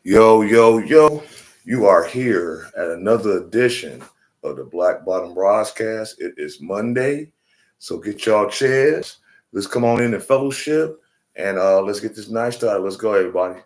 Yo, yo, yo, you are here at another edition of the Black Bottom Broadcast. It is Monday, so get y'all chairs. Let's come on in and fellowship and let's get this night started. Let's go, everybody.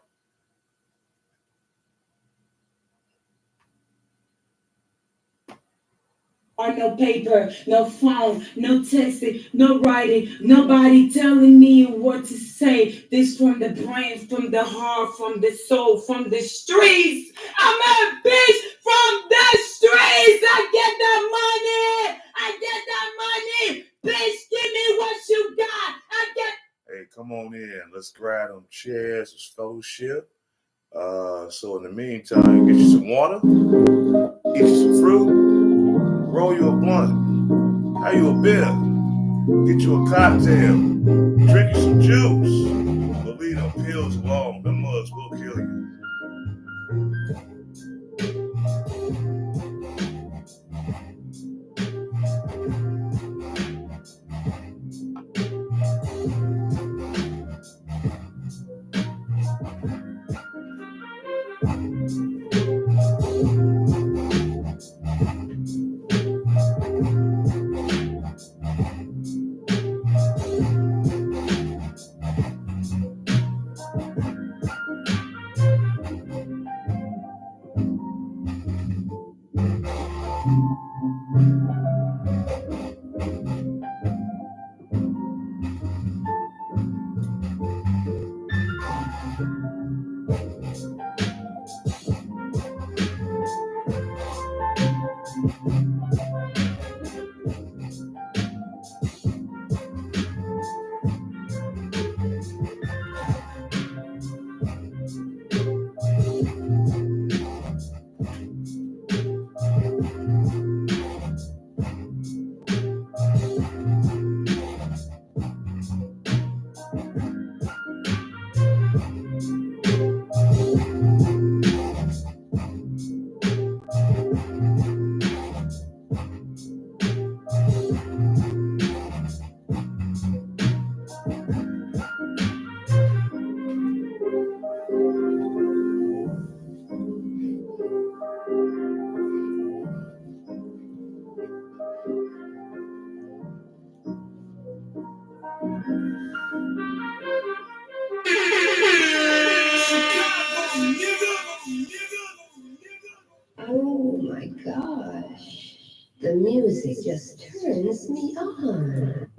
Or no paper, no phone, no texting, no writing, nobody telling me what to say. This from the brain, from the heart, from the soul, from the streets. I'm a bitch from the streets. I get that money. I get that money. Bitch, give me what you got. I get. Hey, come on in. Let's grab them chairs. Let's fellowship. So in the meantime, get you some water, eat you some fruit, roll you a blunt, have you a beer, get you a cocktail, drink you some juice. But leave them pills alone. Them mugs will kill you. Oh my gosh, the music just turns me on.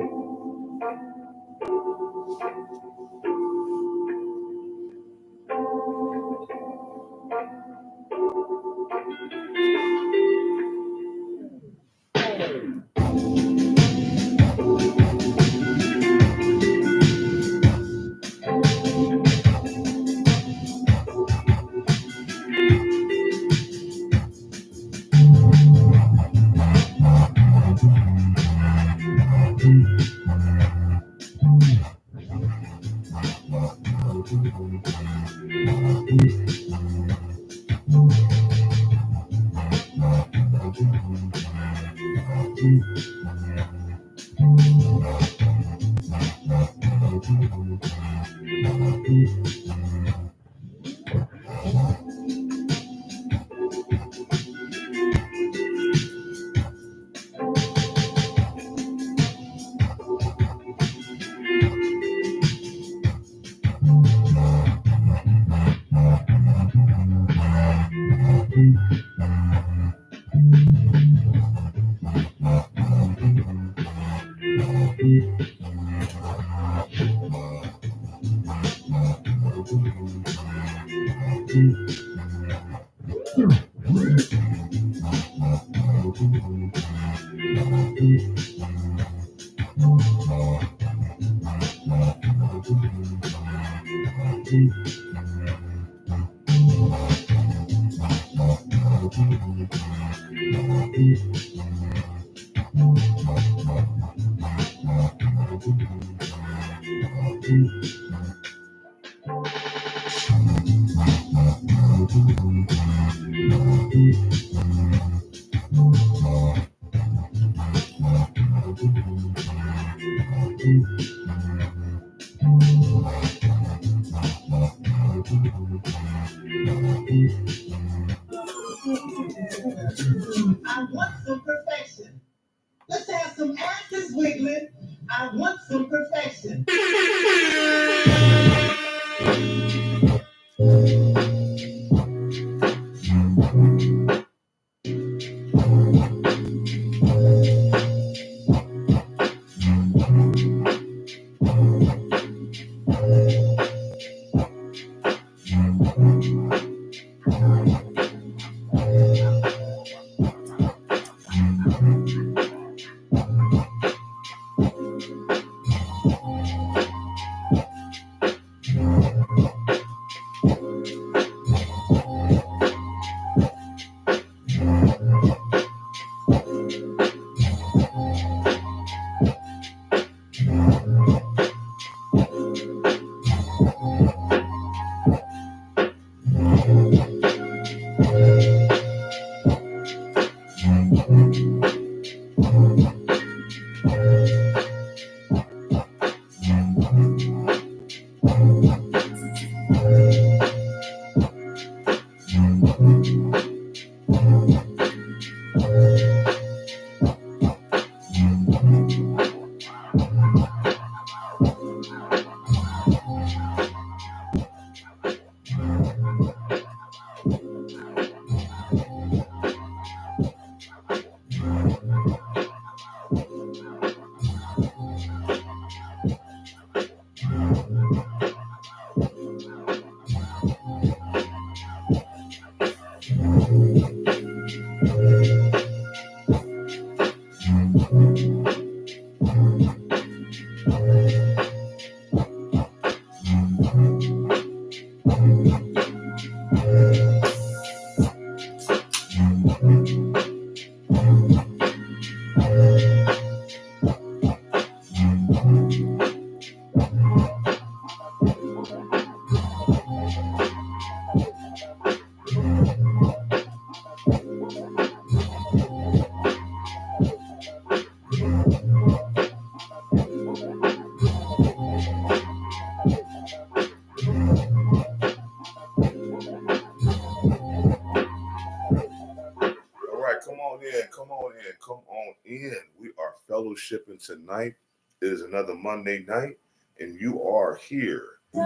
All right, come on in, come on in, come on in. We are fellowshipping tonight. It is another Monday night, and you are here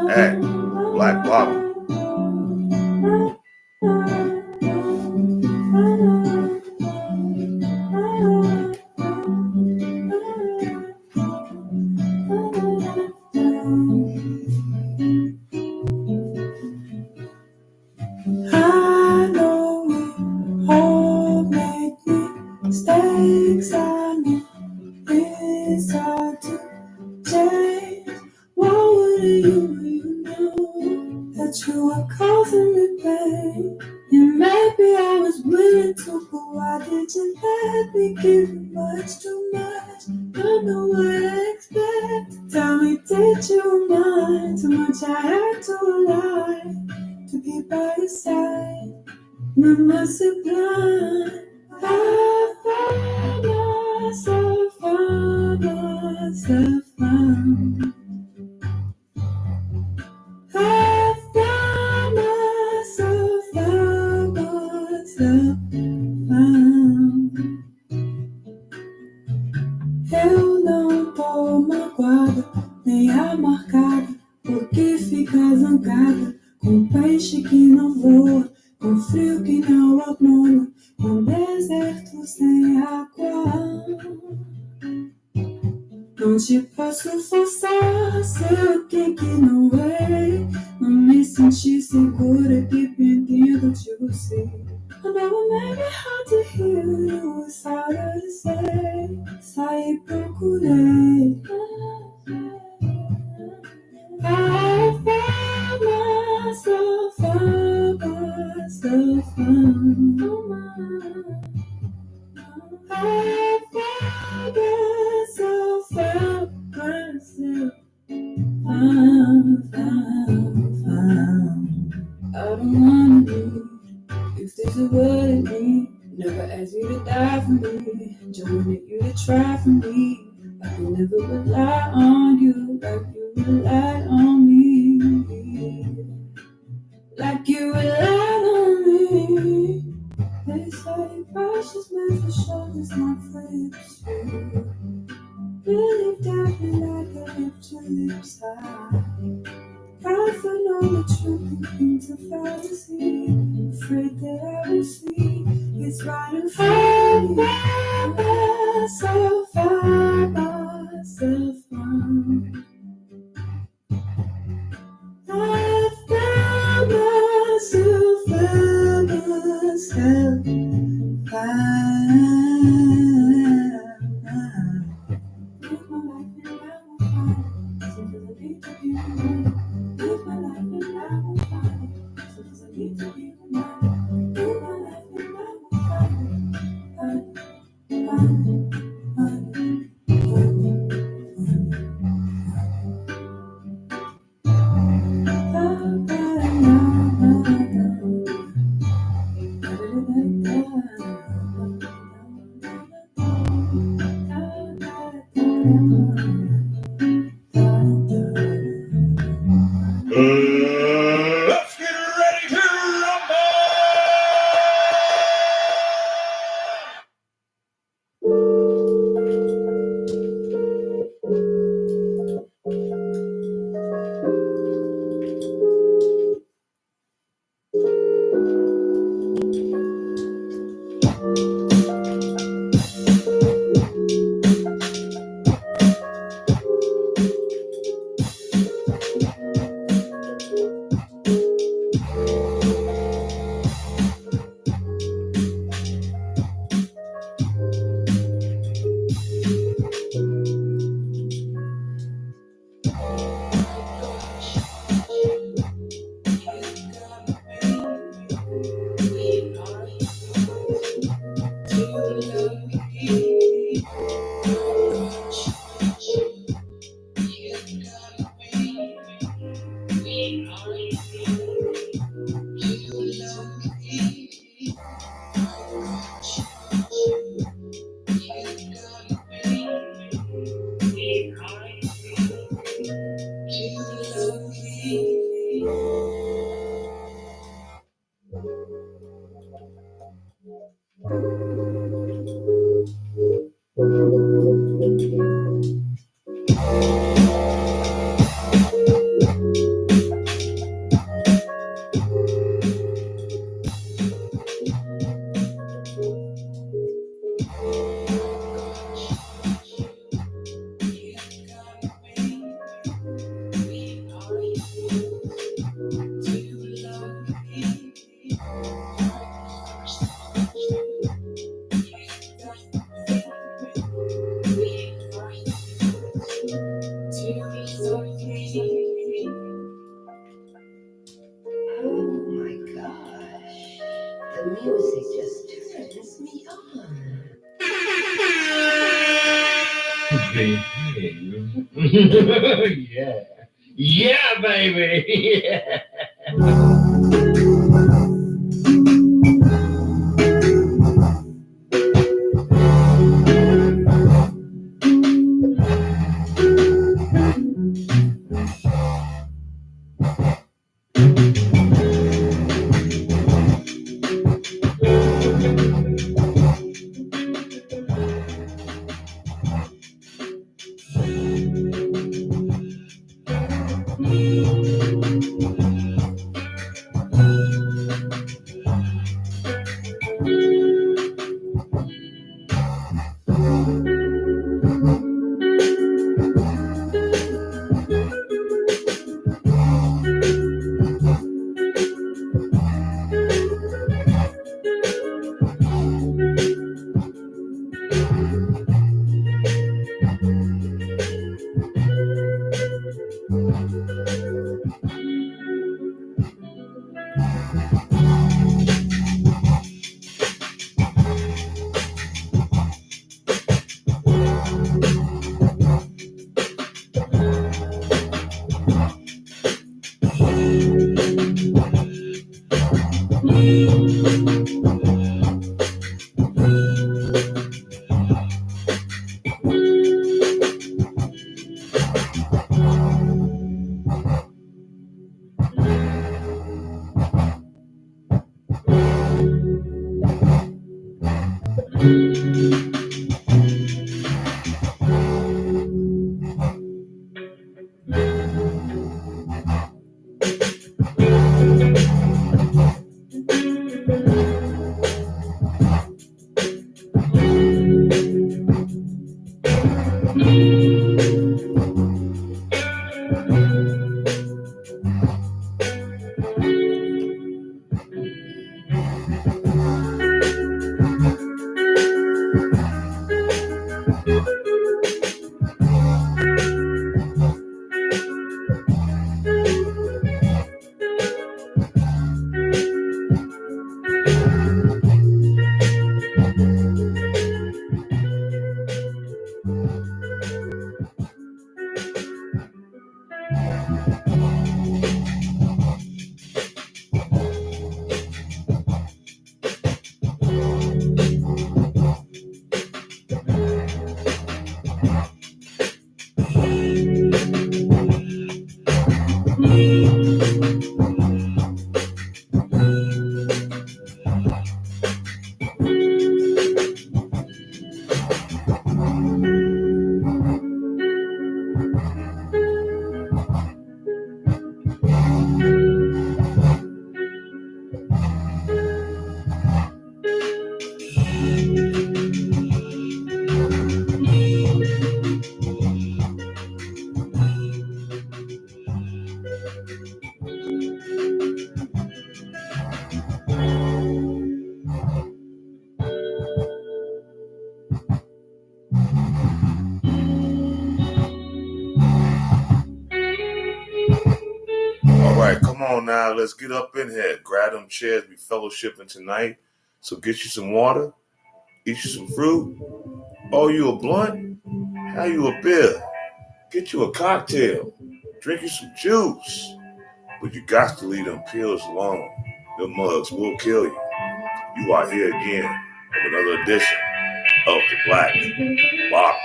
at Black Bottom. I know we all make mistakes. I know it's hard to change. Why would you know that you are causing me pain? And maybe I was willing to, but why did you let me give you much too much? Don't know what I expect. Tell me, did you mind too much? I had to lie to be by your side. Mama sublime. I found myself, found myself, found. I found myself, found myself, found. Eu não tô magoada, nem amargada, porque fica zangada com peixe que não voa, com frio que não abona, com deserto sem água. Não te posso forçar a ser alguém que não é. Não me senti segura dependendo de você. I never made it hard to hear you, it's harder to say. Saí, procurei. I found myself, found myself, found. I found myself, found myself, found. I don't wanna be, if this is what it means. Never ask you to die for me, just wanted you to try for me. I can never rely on you like you relied on me. Like you relied on me. They say brush is meant for shoulders, not for hips. Really definitely like a hip to lips. I cry for no all the truth becomes a fallacy. Afraid that I will see it's right in front of me. Find myself wrong. I found myself, live my life and I will find it. Sometimes I need to be reminded. Live my life and I will find it. Sometimes I need to be reminded. Live my life and I will find it. Find it, find it, find it, find it, find it. Let's get ready to rumble! Oh my gosh. The music just turns me on. Yeah. Yeah, baby. Yeah. let's get up in here. Grab them chairs. We fellowshipping tonight. So get you some water. Eat you some fruit. Oh, you a blunt? How you a beer? Get you a cocktail. Drink you some juice. But you got to leave them pills alone. Them mugs will kill you. You are here again with another edition of the Black Box.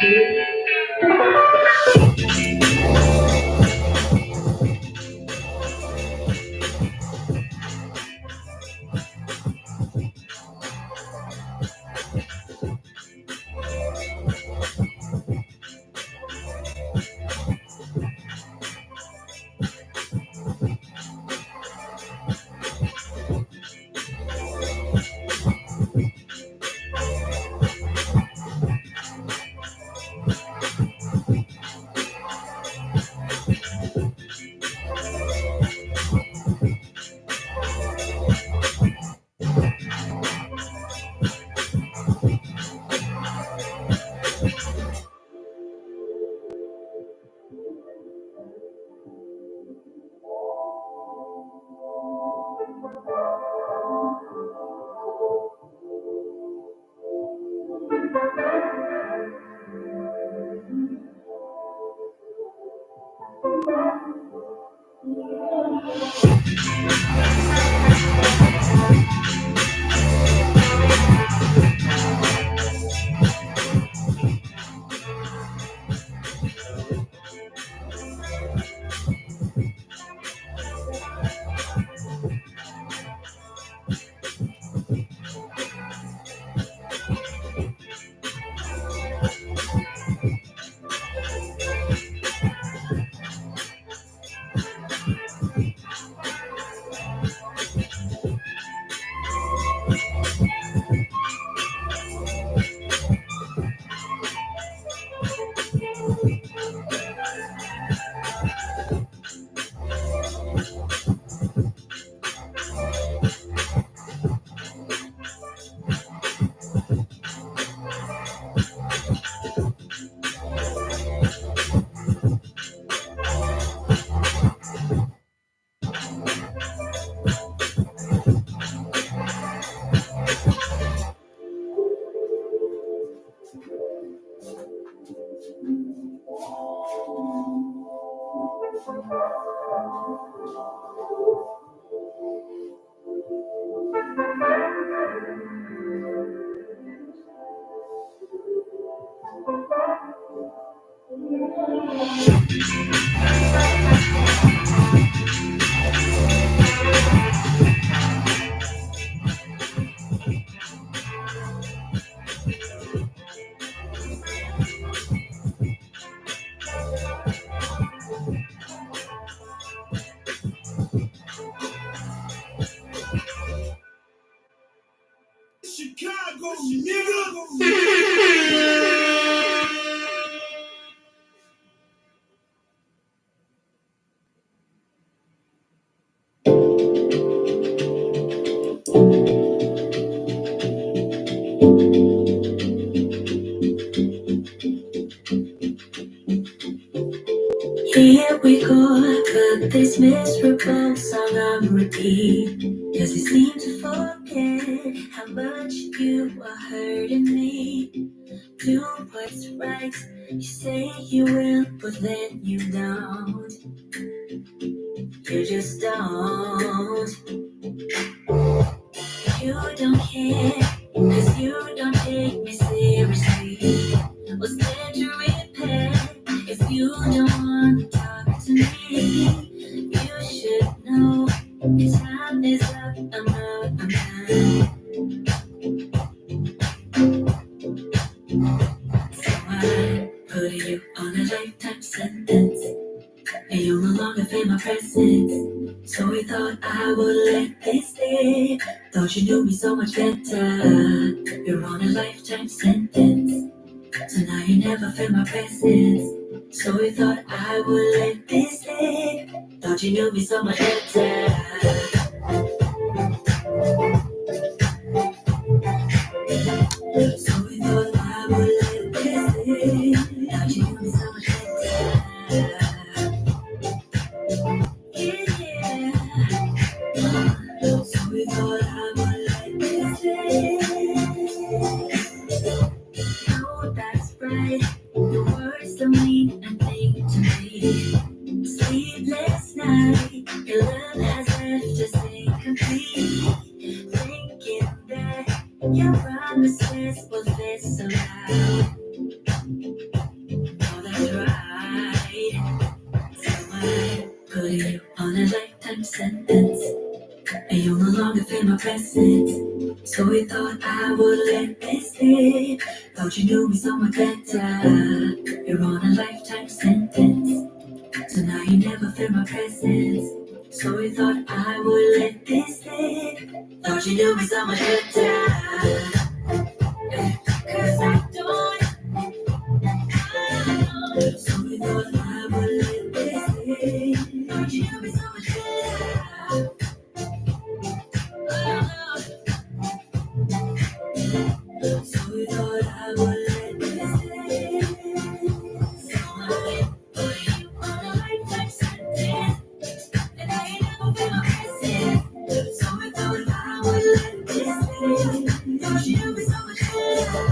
Chicago, nigga. Here we go, put this miserable song on repeat. Cause you seem to forget how much you are hurting me. Do what's right, you say you will, but then you don't. You just don't. You don't care, cause you don't take me seriously. What's there to repair if you don't want to talk to me? You should know your time is up, I'm out, I'm done. So I put you on a lifetime sentence, and you no longer feel my presence. So we thought I would let this live. Thought you knew me so much better. You're on a lifetime sentence, so now you never feel my presence. So we thought I would let this live. Thought you knew me so much better. So we thought I would let this live. Thought you knew me so much better. Yeah. as if to say complete, thinking that your promises will fit somehow. Oh, that's right. So I put you on a lifetime sentence, and you'll no longer feel my presence. So we thought I would let this slip. Thought you knew me so much better. You're on a lifetime sentence, so now you never feel my presence. So we thought I would let this slip. Thought you knew me so much better. 'Cause I don't. So we thought I would let this slip. Thought you knew me so much better. So we thought I would let this slip. So I put you on a lifetime sentence, and now you never feel my presence. So we thought I would let this slip. Thought you knew me so much better.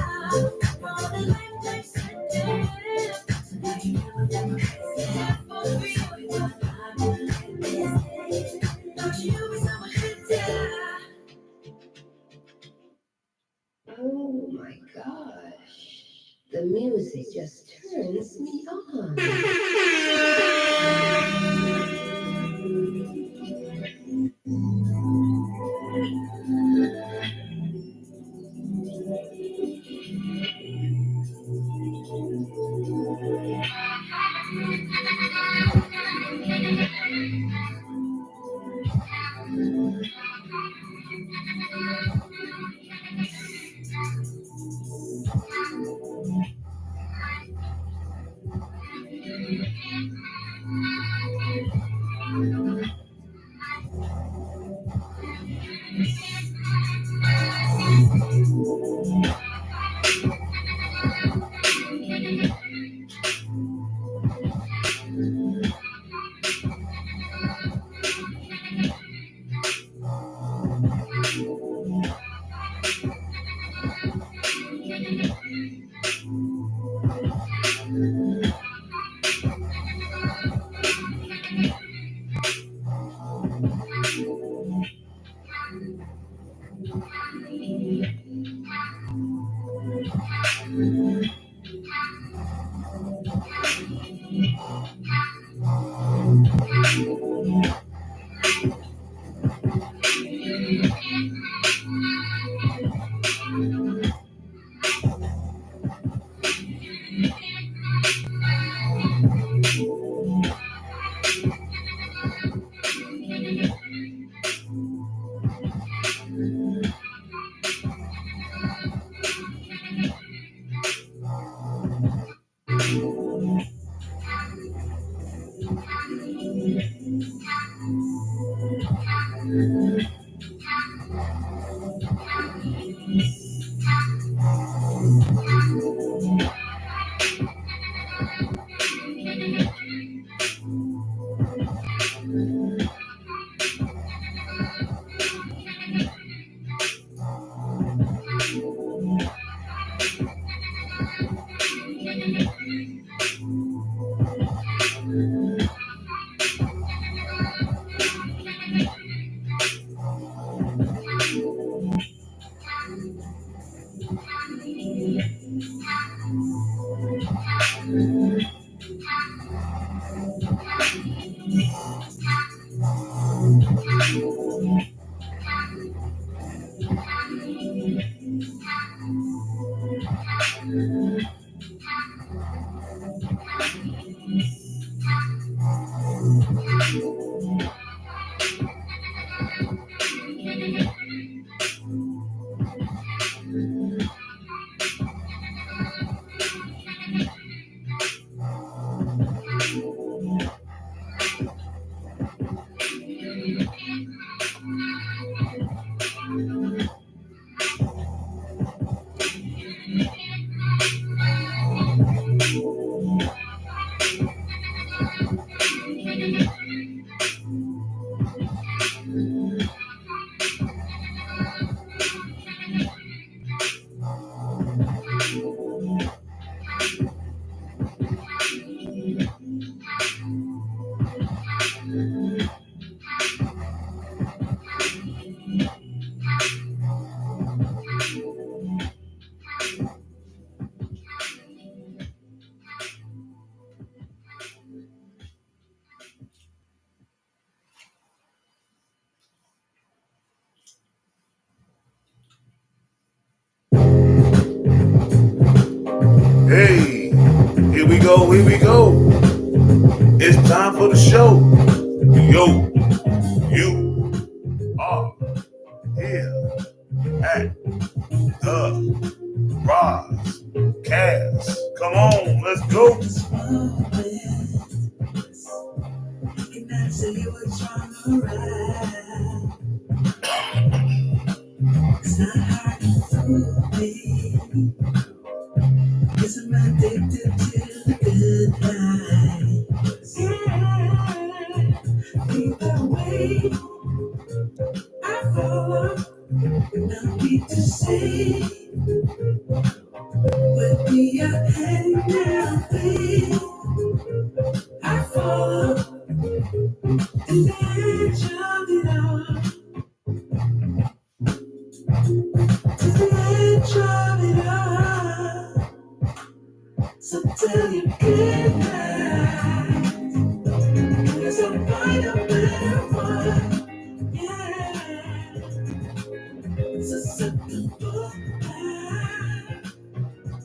We're on a lifetime sentence, so now you never feel my presence. For real, we thought I would let this slip. Thought you knew me so much better. Oh my gosh. The music just turns me on. go, here we go. It's time for the show. Yo, you are here at the Rozcast. Come on, let's go. It's not hard to fool me, 'cause I'm addicted to the good times. Either way, I follow, no need to say where we are heading now, babe. I follow the edge of it all, to the edge of it all. So tell your good night, 'cause I'll find a better one. Yeah, so set the book back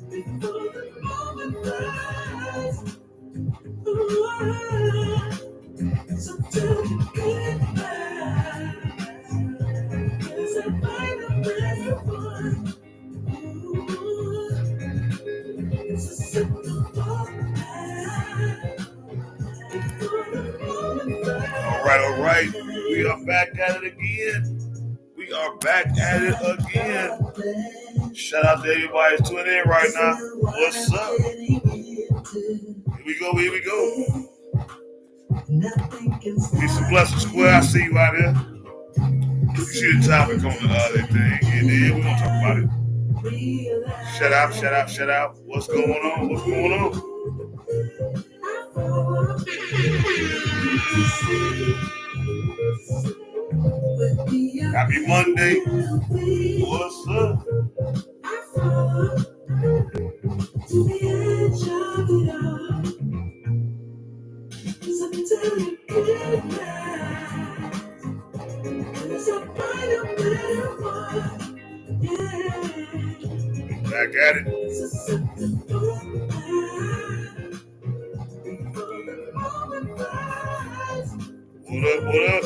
before the moment flies. Ooh, so tell your good night, 'cause I'll find a better one. Ooh, so set the book back before the moment flies. All right. We are back at it again. We are back at it again. Shout out to everybody who's tuning in right now. What's up? Here we go, here we go. Peace and blessings, Square. I see you out there. You see the topic on the other thing. And then we're going to talk about it. Shout out, shout out, shout out. What's going on? What's going on? Happy Monday. What's up? To the edge of it all, so tell you good night, 'cause I'll find a better one. Yeah, Back at it. so set the book back before the moment flies. What up, what up?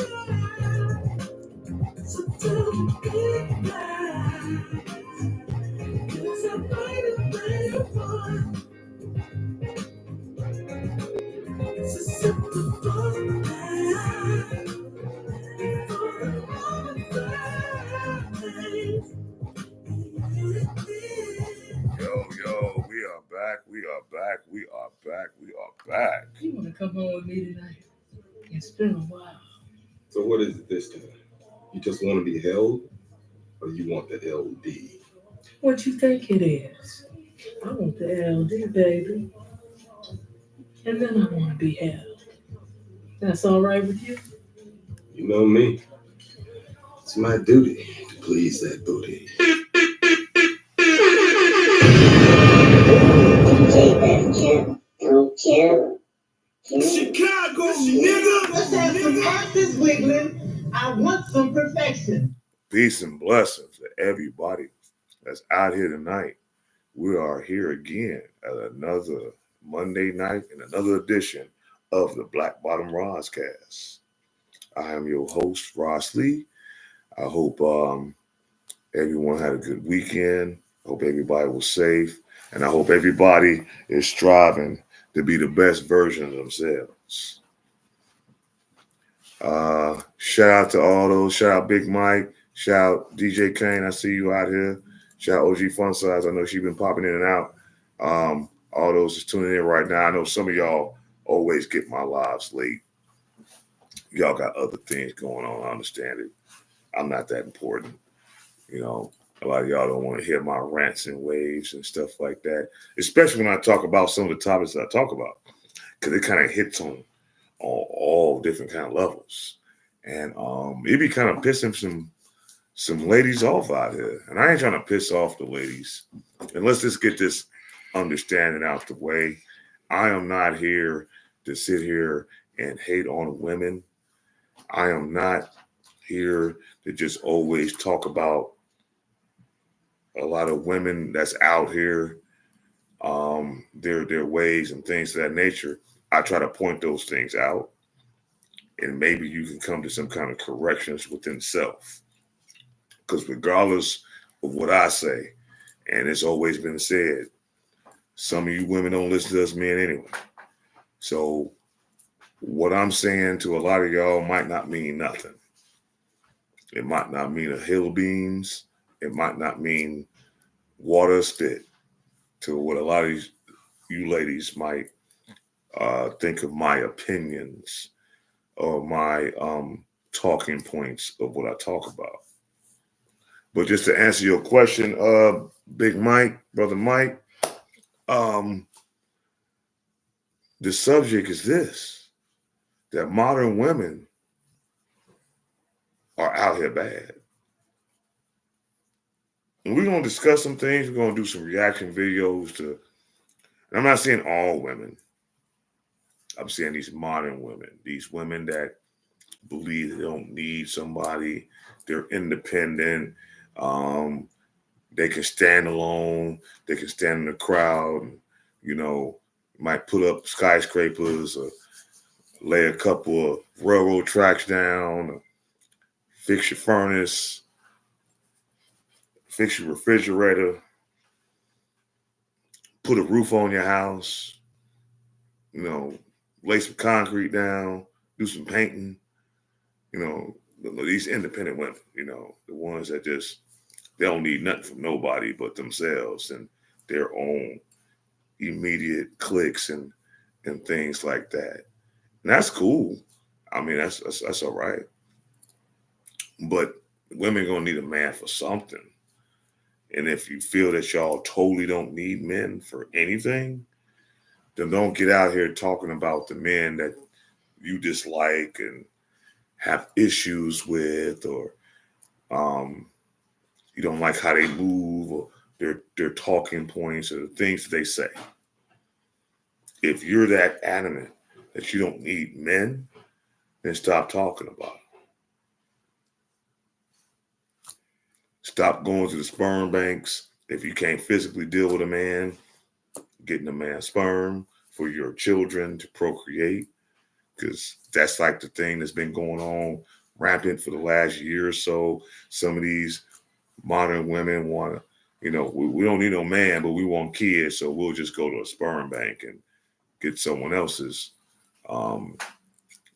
So tell you good night, 'cause I'll find a better one. So set the book back before the moment flies. Yo, we are back, we are back, we are back, we are back. You want to come home with me tonight? It's been a while. So what is it this time? You just want to be held, or you want the LD? What you think it is? I want the LD, baby. And then I want to be held. That's all right with you? You know me. It's my duty to please that booty. Chicago, nigga! Let's have some artists wiggling. I want some perfection. Peace and blessings to everybody that's out here tonight. We are here again at another Monday night and another edition of the Black Bottom Rozcast. I am your host, Ross Lee. I hope everyone had a good weekend. I hope everybody was safe. And I hope everybody is striving to be the best version of themselves. Shout out to all those. Shout out Big Mike. Shout out DJ Kane. I see you out here. Shout out OG Fun Size. I know she's been popping in and out. All those is tuning in right now. I know some of y'all always get my lives late. Y'all got other things going on. I understand it. I'm not that important. You know, a lot of y'all don't want to hear my rants and waves and stuff like that, especially when I talk about some of the topics that I talk about, because it kind of hits on all different kind of levels. And it be kind of pissing some ladies off out here. And I ain't trying to piss off the ladies. And let's just get this understanding out the way. I am not here to sit here and hate on women. I am not here to just always talk about a lot of women that's out here their ways and things of that nature, I try to point those things out, and maybe you can come to some kind of corrections within self. Because regardless of what I say, and it's always been said, some of you women don't listen to us men anyway. So what I'm saying to a lot of y'all might not mean nothing. It might not mean a hill of beans. It might not mean water or spit to what a lot of you ladies might think of my opinions or my talking points of what I talk about. But just to answer your question, Big Mike, Brother Mike, the subject is this, that modern women are out here bad. And we're going to discuss some things. We're going to do some reaction videos to, and I'm not saying all women. I'm saying these modern women, these women that believe they don't need somebody. They're independent. They can stand alone. They can stand in the crowd. And, you know, might put up skyscrapers or lay a couple of railroad tracks down, or fix your furnace, fix your refrigerator, put a roof on your house, you know, lay some concrete down, do some painting. You know, these independent women, you know, the ones that just, they don't need nothing from nobody but themselves and their own immediate clicks and things like that. And that's cool. I mean, that's all right. But women gonna need a man for something. And if you feel that y'all totally don't need men for anything, then don't get out here talking about the men that you dislike and have issues with, or you don't like how they move, or their talking points, or the things that they say. If you're that adamant that you don't need men, then stop talking about it. Stop going to the sperm banks. If you can't physically deal with a man, getting a man's sperm for your children to procreate, because that's like the thing that's been going on rampant for the last year or so. Some of these modern women want to, you know, we don't need no man, but we want kids, so we'll just go to a sperm bank and get someone else's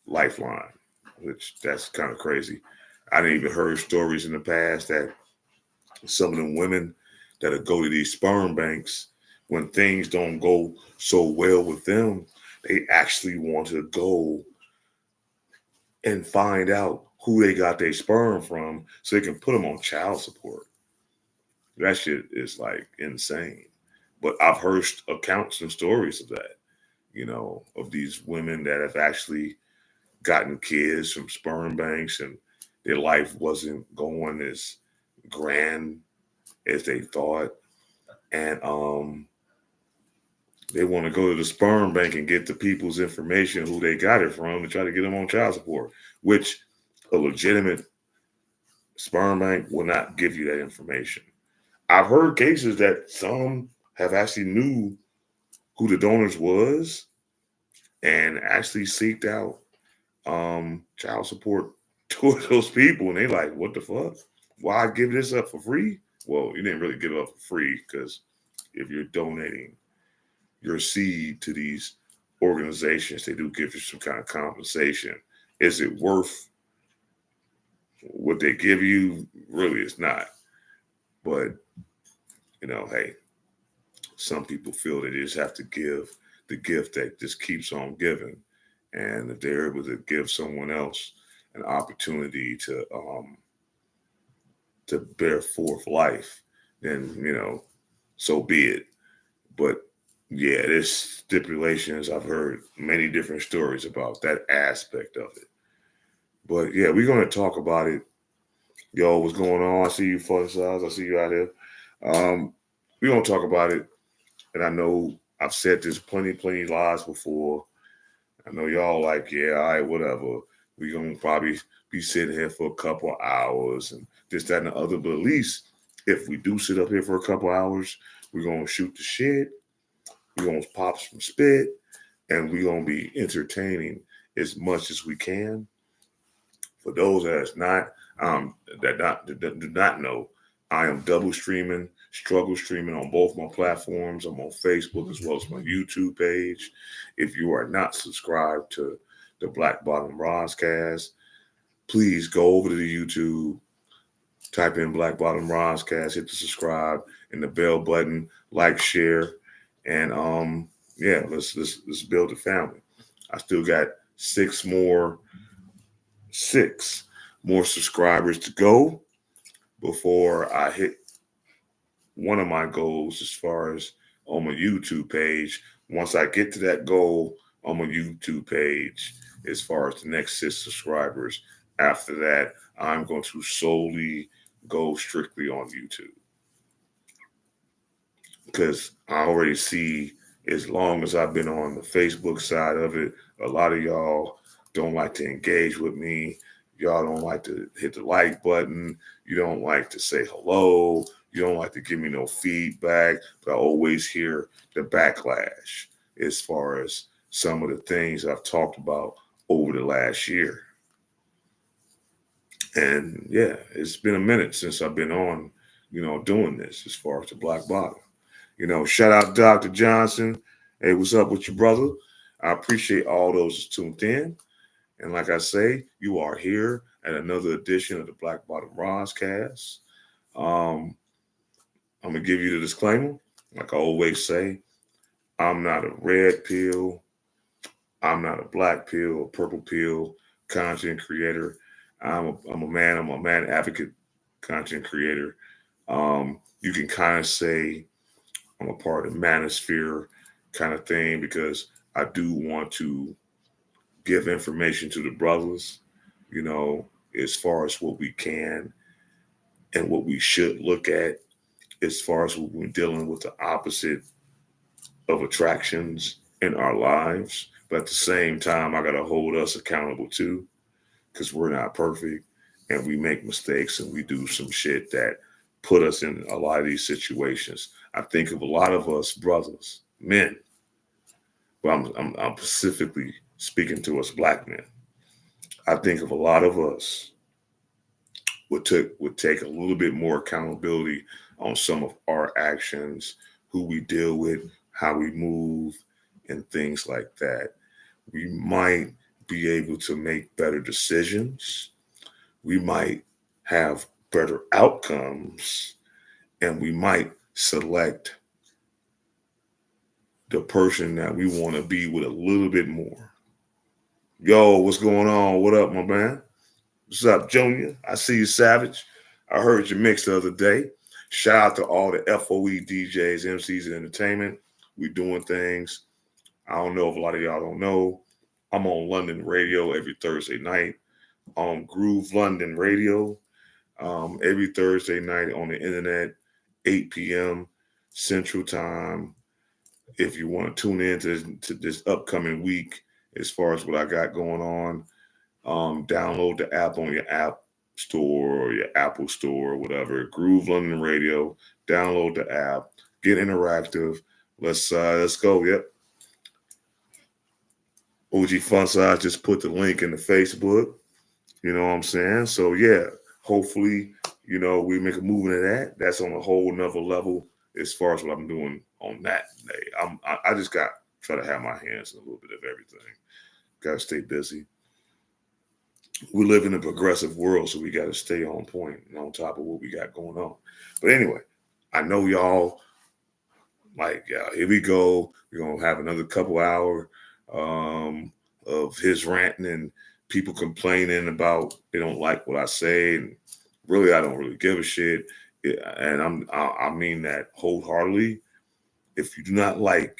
lifeline, which that's kind of crazy. I didn't even heard stories in the past that some of them women that go to these sperm banks, when things don't go so well with them, they actually want to go and find out who they got their sperm from so they can put them on child support. That shit is like insane. But I've heard accounts and stories of that, you know, of these women that have actually gotten kids from sperm banks and their life wasn't going as grand as they thought. And they want to go to the sperm bank and get the people's information, who they got it from, and try to get them on child support, which a legitimate sperm bank will not give you that information. I've heard cases that some have actually knew who the donors was and actually seeked out child support towards those people. And they like, what the fuck? Why give this up for free? Well, you didn't really give it up for free, because if you're donating your seed to these organizations, they do give you some kind of compensation. Is it worth what they give you? Really, it's not. But, you know, hey, some people feel they just have to give the gift that just keeps on giving. And if they're able to give someone else an opportunity to bear forth life, then, you know, so be it. But yeah, there's stipulations. I've heard many different stories about that aspect of it. But yeah, we're going to talk about it. Yo, what's going on? I see you, Fun Size. I see you out here. We're going to talk about it. And I know I've said this plenty lies before. I know y'all like, yeah, all right, whatever. We're going to probably be sitting here for a couple of hours and this, that, and the other. But at least if we do sit up here for a couple of hours, we're going to shoot the shit. We're gonna pop some spit, and we're gonna be entertaining as much as we can. For those that's not that do not know, I am double streaming, struggle streaming on both my platforms. I'm on Facebook as well as my YouTube page. If you are not subscribed to the Black Bottom Roscast, please go over to the YouTube, type in Black Bottom Roscast, hit the subscribe and the bell button, like, share, and yeah, let's build a family. I still got six more subscribers to go before I hit one of my goals as far as on my YouTube page. Once I get to that goal on my YouTube page, as far as the next 6 subscribers, after that, I'm going to solely go strictly on YouTube. Because I already see, as long as I've been on the Facebook side of it, a lot of y'all don't like to engage with me. Y'all don't like to hit the like button. You don't like to say hello. You don't like to give me no feedback. But I always hear the backlash as far as some of the things I've talked about over the last year. And yeah, it's been a minute since I've been on, doing this as far as the Black Bottom. Shout out to Dr. Johnson. Hey, what's up with your brother? I appreciate all those who tuned in. And like I say, you are here at another edition of the Black Bottom Roscast. I'm going to give you the disclaimer. Like I always say, I'm not a red pill. I'm not a black pill or purple pill content creator. I'm a man advocate content creator. You can kind of say I'm a part of the manosphere kind of thing because I do want to give information to the brothers, as far as what we can and what we should look at as far as when we're dealing with the opposite of attractions in our lives. But at the same time, I got to hold us accountable too, because we're not perfect and we make mistakes and we do some shit that put us in a lot of these situations. I think of a lot of us brothers, men, but I'm specifically speaking to us black men. I think of a lot of us would take a little bit more accountability on some of our actions, who we deal with, how we move, and things like that. We might be able to make better decisions. We might have better outcomes, and we might select the person that we want to be with a little bit more. Yo, what's going on? What up, my man? What's up, Junior? I see you, Savage. I heard your mix the other day. Shout out to all the FOE DJs, MCs, and entertainment. We doing things. I don't know if a lot of y'all don't know. I'm on London Radio every Thursday night on Groove London Radio. Every Thursday night on the internet, 8 p.m. Central Time. If you want to tune in to this upcoming week, as far as what I got going on, download the app on your app store or your Apple store or whatever. Groove London Radio. Download the app. Get interactive. Let's go. Yep. OG Funside just put the link in the Facebook. You know what I'm saying? So yeah, hopefully, we make a move into that. That's on a whole nother level as far as what I'm doing on that day. I just got to try to have my hands in a little bit of everything. Got to stay busy. We live in a progressive world, so we got to stay on point and on top of what we got going on. But anyway, I know y'all here we go. We're going to have another couple hour of his ranting and people complaining about they don't like what I say. And really, I don't really give a shit. And I mean that wholeheartedly. If you do not like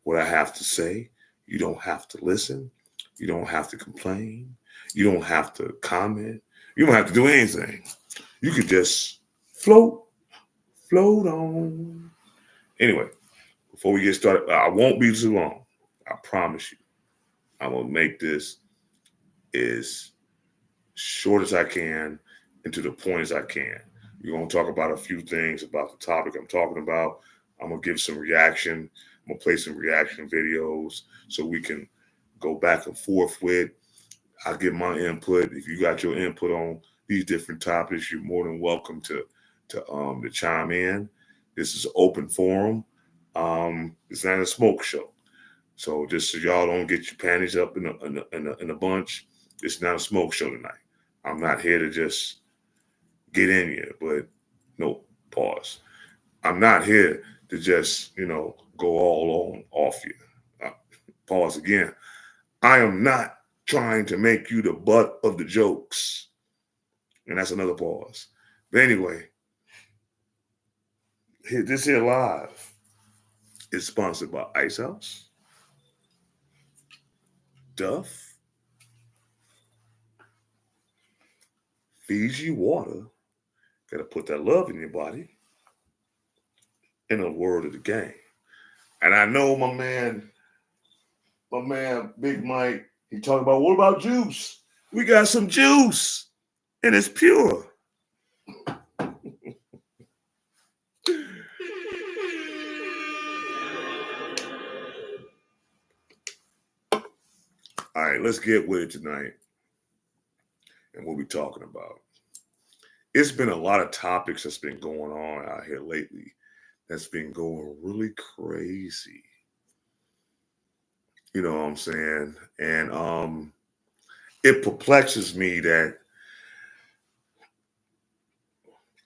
what I have to say, you don't have to listen. You don't have to complain. You don't have to comment. You don't have to do anything. You could just float on. Anyway, before we get started, I won't be too long. I promise you. I'm going to make this as short as I can and to the point as I can. We're going to talk about a few things about the topic I'm talking about. I'm going to give some reaction. I'm gonna play some reaction videos so we can go back and forth with. I'll give my input. If you got your input on these different topics, you're more than welcome to chime in. This is an open forum. It's not a smoke show. So just so y'all don't get your panties up in a bunch, it's not a smoke show tonight. I'm not here to just get in you, but no, pause. I'm not here to just, go all on off you. Pause again. I am not trying to make you the butt of the jokes. And that's another pause. But anyway, this here live is sponsored by Ice House, Duff, Fiji Water. Got to put that love in your body. In a word of the game. And I know my man, Big Mike, he talking about, what about juice? We got some juice, and it's pure. All right, let's get with it tonight and what we're talking about. It's been a lot of topics that's been going on out here lately that's been going really crazy. You know what I'm saying? And it perplexes me that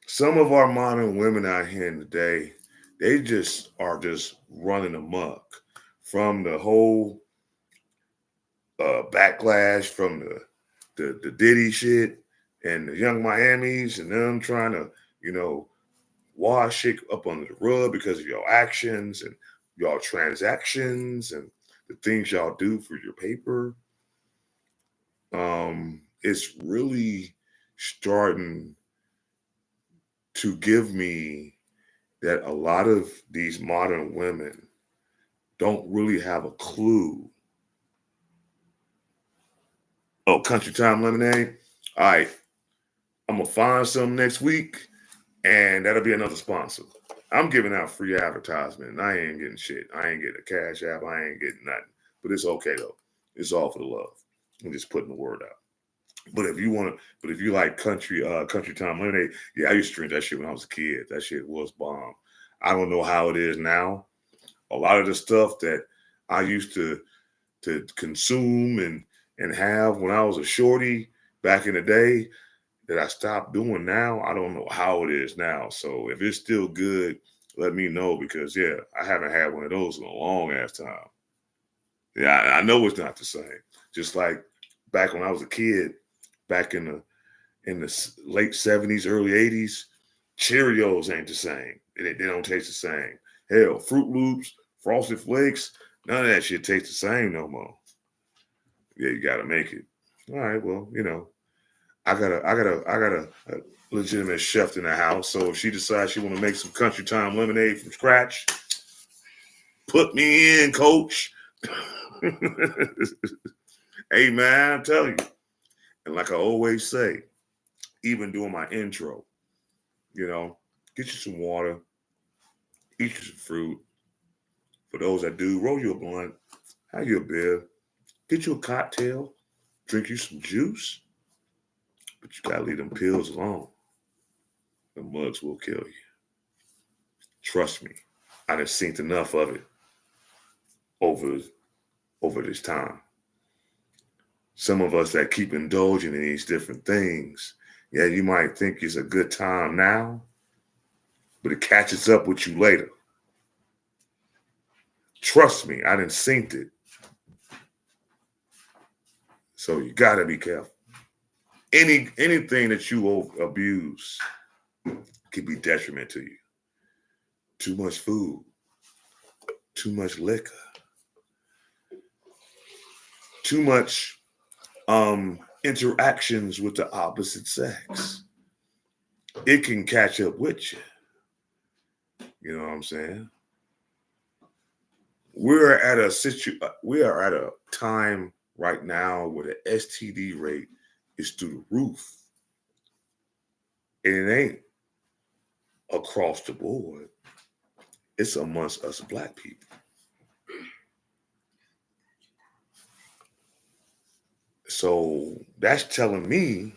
some of our modern women out here in the day, they just are just running amok from the whole backlash from the Diddy shit and the Young Miamis and them trying to, wash it up under the rug because of your actions and your transactions and the things y'all do for your paper. It's really starting to give me that a lot of these modern women don't really have a clue. Oh, Country Time Lemonade. All right. I'm going to find some next week, and that'll be another sponsor. I'm giving out free advertisement, and I ain't getting shit. I ain't getting a cash app. I ain't getting nothing. But it's okay, though. It's all for the love. I'm just putting the word out. But if you like country time lemonade, yeah, I used to drink that shit when I was a kid. That shit was bomb. I don't know how it is now. A lot of the stuff that I used to consume and have when I was a shorty back in the day that I stopped doing now, I don't know how it is now. So if it's still good, let me know because, yeah, I haven't had one of those in a long ass time. Yeah, I know it's not the same. Just like back when I was a kid, back in the late 70s, early 80s, Cheerios ain't the same. They don't taste the same. Hell, Fruit Loops, Frosted Flakes, none of that shit tastes the same no more. Yeah, you gotta make it. All right, well, I got a legitimate chef in the house. So if she decides she want to make some Country Time lemonade from scratch, put me in, coach. Hey man, I tell you. And like I always say, even doing my intro, get you some water, eat you some fruit. For those that do, roll you a blunt, have you a beer, get you a cocktail, drink you some juice. But you gotta leave them pills alone. The mugs will kill you. Trust me, I done seen enough of it over this time. Some of us that keep indulging in these different things, yeah, you might think it's a good time now, but it catches up with you later. Trust me, I done seen it. So you gotta be careful. Anything that you abuse can be detriment to you. Too much food, too much liquor, too much interactions with the opposite sex. It can catch up with you. You know what I'm saying? We are at a time right now where the STD rate is through the roof. And it ain't across the board. It's amongst us black people. So that's telling me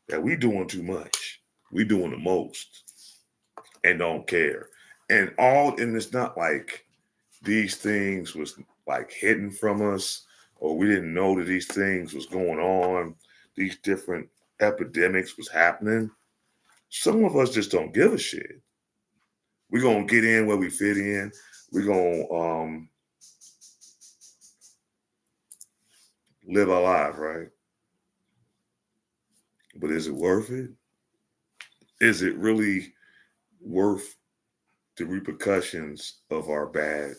that we doing too much. We doing the most and don't care. And it's not like these things was like hidden from us, or we didn't know that these things was going on. These different epidemics was happening. Some of us just don't give a shit. We're gonna get in where we fit in. We're gonna live our life, right? But is it worth it? Is it really worth the repercussions of our bad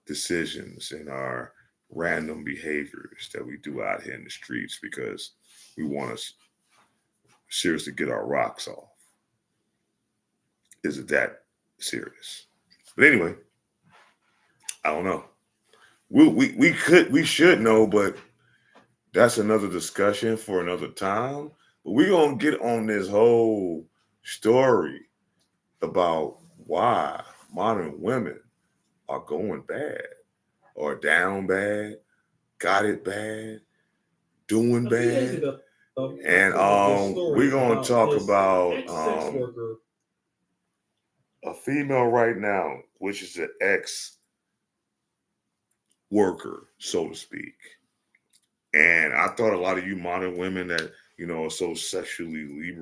decisions and our random behaviors that we do out here in the streets because we want to seriously get our rocks off? Is it that serious? But anyway, I don't know. We should know, but that's another discussion for another time. But we're gonna get on this whole story about why modern women are going bad or down bad, got it bad, doing A few days bad. ago, And there was a story we're gonna talk this about ex-sex worker. a female right now, which is an ex-worker, so to speak. And I thought a lot of you modern women that, are so sexually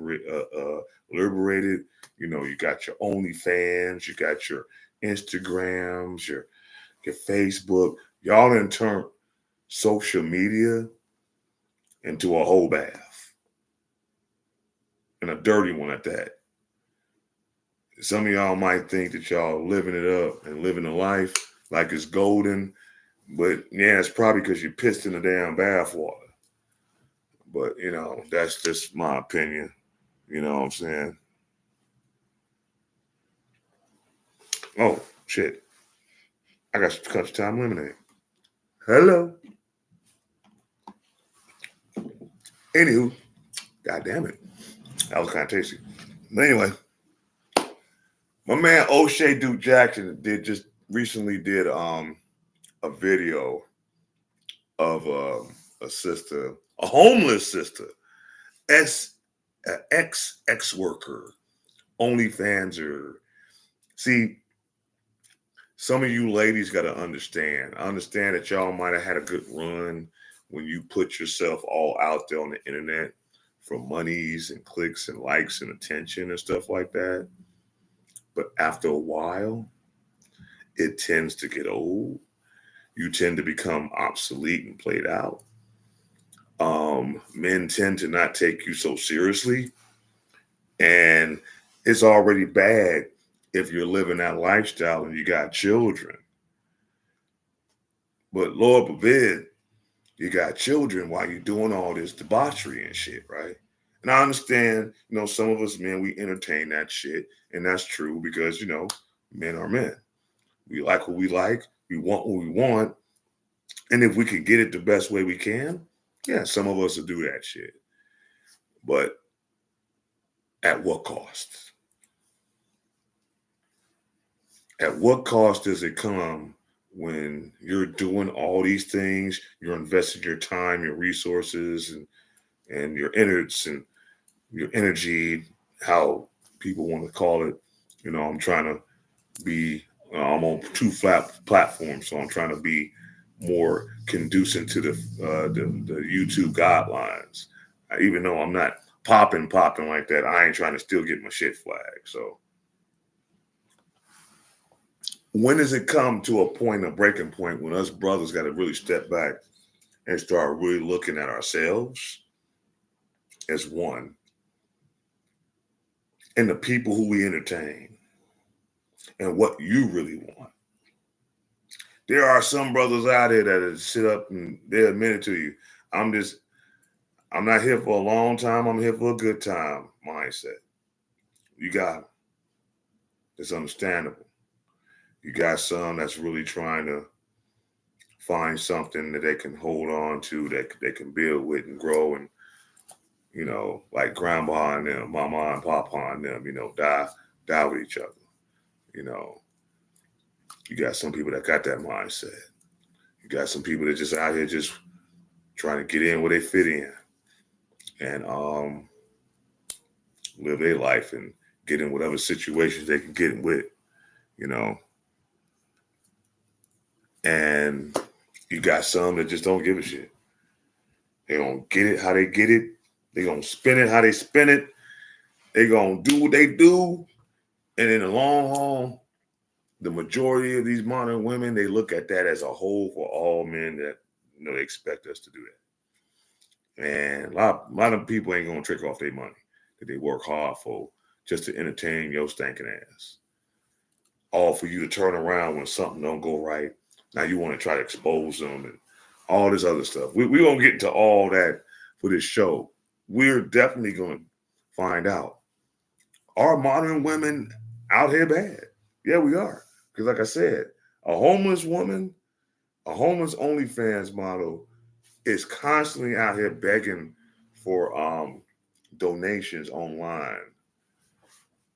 liberated, you got your OnlyFans, you got your Instagrams, your Facebook. Y'all done turned social media into a whole bath, and a dirty one at that. Some of y'all might think that y'all living it up and living a life like it's golden, but yeah, it's probably because you pissed in the damn bathwater. But, that's just my opinion. You know what I'm saying? Oh, shit. I got some Country Time lemonade. Hello. Anywho, God damn it. That was kind of tasty. But anyway, my man O'Shea Duke Jackson just recently did a video of a sister, a homeless sister, ex-worker, OnlyFanser. See, some of you ladies got to understand. I understand that y'all might have had a good run when you put yourself all out there on the internet for monies and clicks and likes and attention and stuff like that. But after a while, it tends to get old. You tend to become obsolete and played out. Men tend to not take you so seriously. And it's already bad if you're living that lifestyle and you got children. But Lord forbid, you got children while you're doing all this debauchery and shit, right? And I understand, some of us men, we entertain that shit. And that's true because, men are men. We like what we like. We want what we want. And if we can get it the best way we can, yeah, some of us will do that shit. But at what cost? At what cost does it come when you're doing all these things, you're investing your time, your resources, and your energy, how people want to call it. I'm trying to be, I'm on two flat platforms, so I'm trying to be more conducive to the YouTube guidelines. Even though I'm not popping like that, I ain't trying to still get my shit flagged. So when does it come to a breaking point, when us brothers got to really step back and start really looking at ourselves as one and the people who we entertain and what you really want? There are some brothers out there that sit up and they admit it to you. I'm not here for a long time. I'm here for a good time mindset. You got them. It's understandable. You got some that's really trying to find something that they can hold on to, that they can build with and grow, and, like grandma and them, mama and papa and them, die with each other. You got some people that got that mindset. You got some people that just out here just trying to get in where they fit in, and live their life and get in whatever situations they can get in with, you know. And you got some that just don't give a shit. They don't get it how they get it. They gonna spin it how they spin it. They gonna do what they do. And in the long haul, the majority of these modern women, they look at that as a whole for all men that, you know, they expect us to do that. And a lot of people ain't gonna trick off their money that they work hard for just to entertain your stinking ass. All for you to turn around when something don't go right. Now you want to try to expose them and all this other stuff. We won't get into all that for this show. We're definitely going to find out. Are modern women out here bad? Yeah, we are. Because like I said, a homeless woman, a homeless OnlyFans model is constantly out here begging for donations online,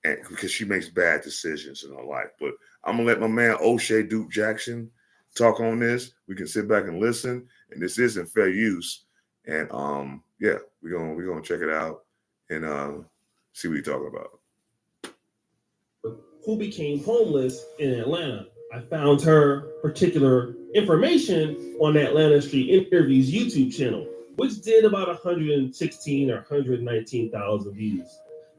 and because she makes bad decisions in her life. But I'm gonna let my man O'Shea Duke Jackson talk on this. We can sit back and listen, and this isn't fair use. And yeah, we're gonna check it out and see what he's talking about. Who became homeless in Atlanta. I found her particular information on the Atlanta Street Interviews YouTube channel, which did about 116 or 119,000 views.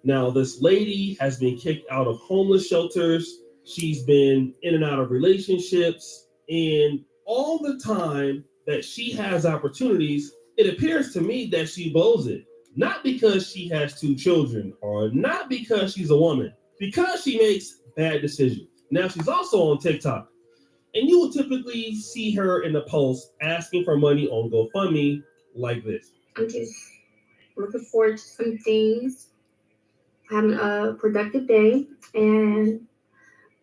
Now, this lady has been kicked out of homeless shelters. She's been in and out of relationships, and all the time that she has opportunities, it appears to me that she blows it. Not because she has 2 children or not because she's a woman, because she makes bad decisions. Now, she's also on TikTok, and you will typically see her in the post asking for money on GoFundMe like this. I'm just looking forward to some things, having a productive day, and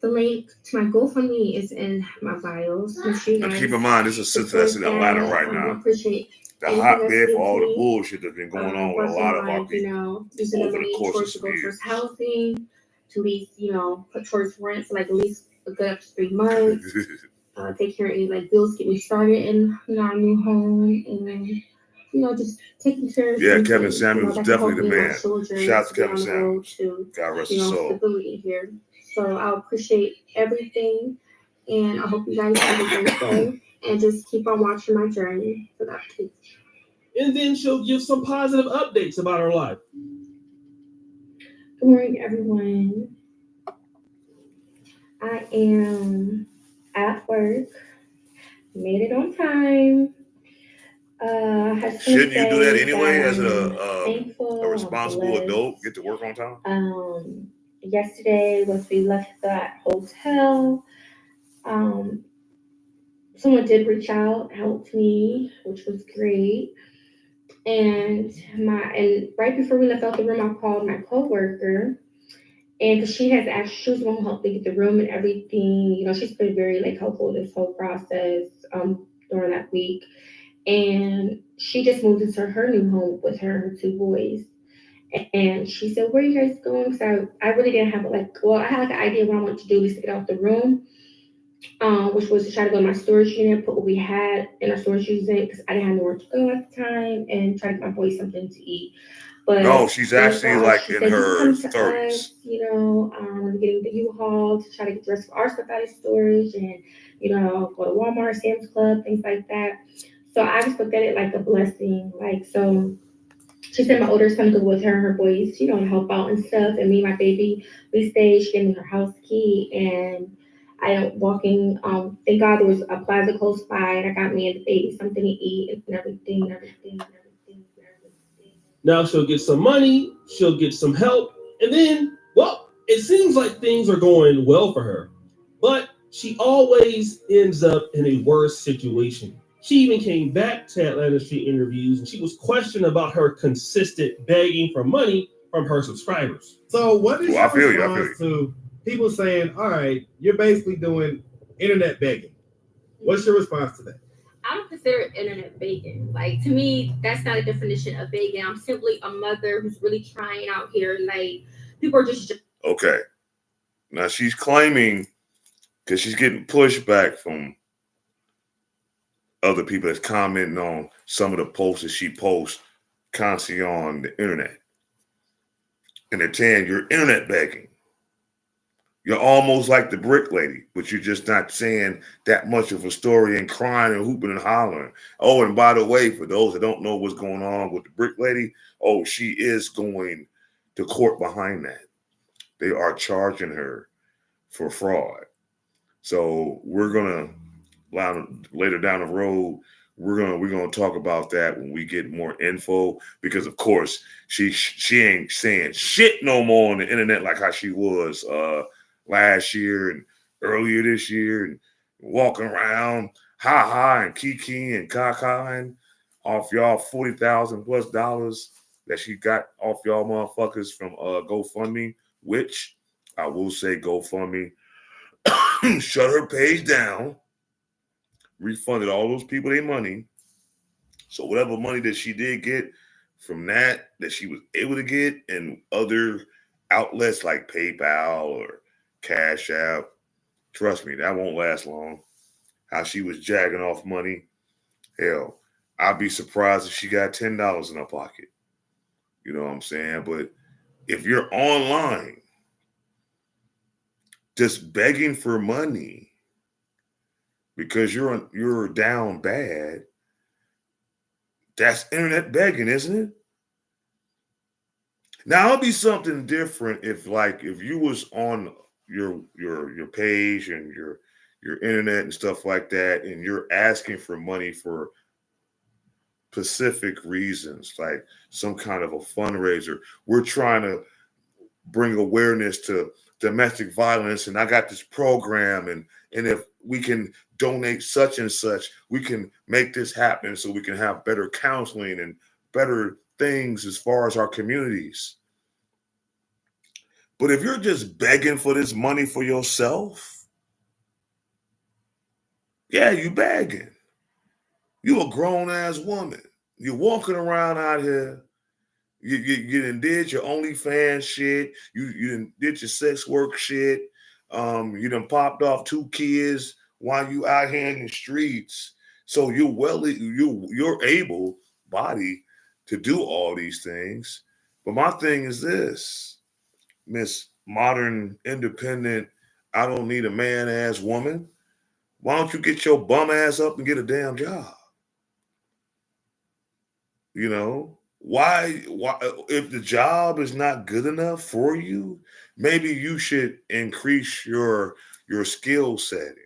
the link to my GoFundMe is in my bio. So make sure you And guys keep in mind, this is a sister that's in Atlanta right I now. appreciate The anything hotbed that's for all the given to me. bullshit that's been going on with a lot of our You people. know, using the over the money course of towards to some go years. towards housing, to at least, you know, put towards rent for like at least a good up to 3 months. Take care of any like bills, get me started in, you know, our new home, and you know, just taking care of Yeah, some Kevin things, Samuels that is can help definitely the me and my man. children Shout out to get Kevin on the road Samuels. to, God rest you his know, soul. stability here. So I appreciate everything, and I hope you guys have a great day, and just keep on watching my journey for that, please. And then she'll give some positive updates about her life. Good morning, everyone. I am at work. Made it on time. Shouldn't you do that anyway as thankful, a responsible blessed. adult? Get to work on time? Yesterday, once we left that hotel, someone did reach out, helped me, which was great. And right before we left out the room, I called my coworker, and because she was the one who helped me get the room and everything. You know, she's been very like helpful this whole process during that week. And she just moved into her new home with her 2 boys. And she said, "Where are you guys going?" So I really didn't have I had like an idea what I wanted to do is to get out the room, which was to try to go to my storage unit, put what we had in our storage unit because I didn't have nowhere to go at the time, and try to get my boys something to eat. But No, she's actually like she in said, her "You come to 30s. us, you know, we're getting the U-Haul to try to get the rest of our stuff out of storage, and you know, go to Walmart, Sam's Club, things like that." So I just looked at it like a blessing. Like, so she said my older son could go with her and her boys, you know, to help out and stuff. And me and my baby, we stayed. She gave me her house key, and I am walking. Thank God there was a plaza close by, and I got me and the baby something to eat and everything. Now she'll get some money, she'll get some help, and then, well, it seems like things are going well for her. But she always ends up in a worse situation. She even came back to Atlanta Street Interviews, and she was questioned about her consistent begging for money from her subscribers. So what is Well, I feel your you, response to people saying, all right, you're basically doing internet begging? What's your response to that? I don't consider it internet begging. Like, to me, that's not a definition of begging. I'm simply a mother who's really trying out here. Like, people are just Okay. Now she's claiming because she's getting pushback from other people that's commenting on some of the posts that she posts constantly on the internet. And they're saying you're internet begging. You're almost like the brick lady, but you're just not saying that much of a story and crying and hooping and hollering. Oh, and by the way, for those that don't know what's going on with the brick lady, oh, she is going to court behind that. They are charging her for fraud. So we're gonna later down the road, we're gonna talk about that when we get more info, because of course she ain't saying shit no more on the internet like how she was last year and earlier this year, and walking around and kiki and caca off y'all $40,000+ that she got off y'all motherfuckers from GoFundMe, which I will say GoFundMe shut her page down, refunded all those people their money. So whatever money that she did get from that she was able to get in other outlets like PayPal or Cash App, trust me, that won't last long. How she was jagging off money, hell, I'd be surprised if she got $10 in her pocket. You know what I'm saying? But if you're online just begging for money because you're down bad, that's internet begging, isn't it? Now it'll be something different if you was on your page and your internet and stuff like that, and you're asking for money for specific reasons, like some kind of a fundraiser. We're trying to bring awareness to domestic violence, and I got this program, and if we can donate such and such, we can make this happen so we can have better counseling and better things as far as our communities. But if you're just begging for this money for yourself, yeah, you begging. You a grown-ass woman. You're walking around out here. You done did your OnlyFans shit. You done did your sex work shit. You done popped off 2 kids while you out here in the streets. So you're able body to do all these things. But my thing is this, Miss Modern Independent, I don't need a man-ass woman. Why don't you get your bum ass up and get a damn job? You know, why if the job is not good enough for you, maybe you should increase your skill setting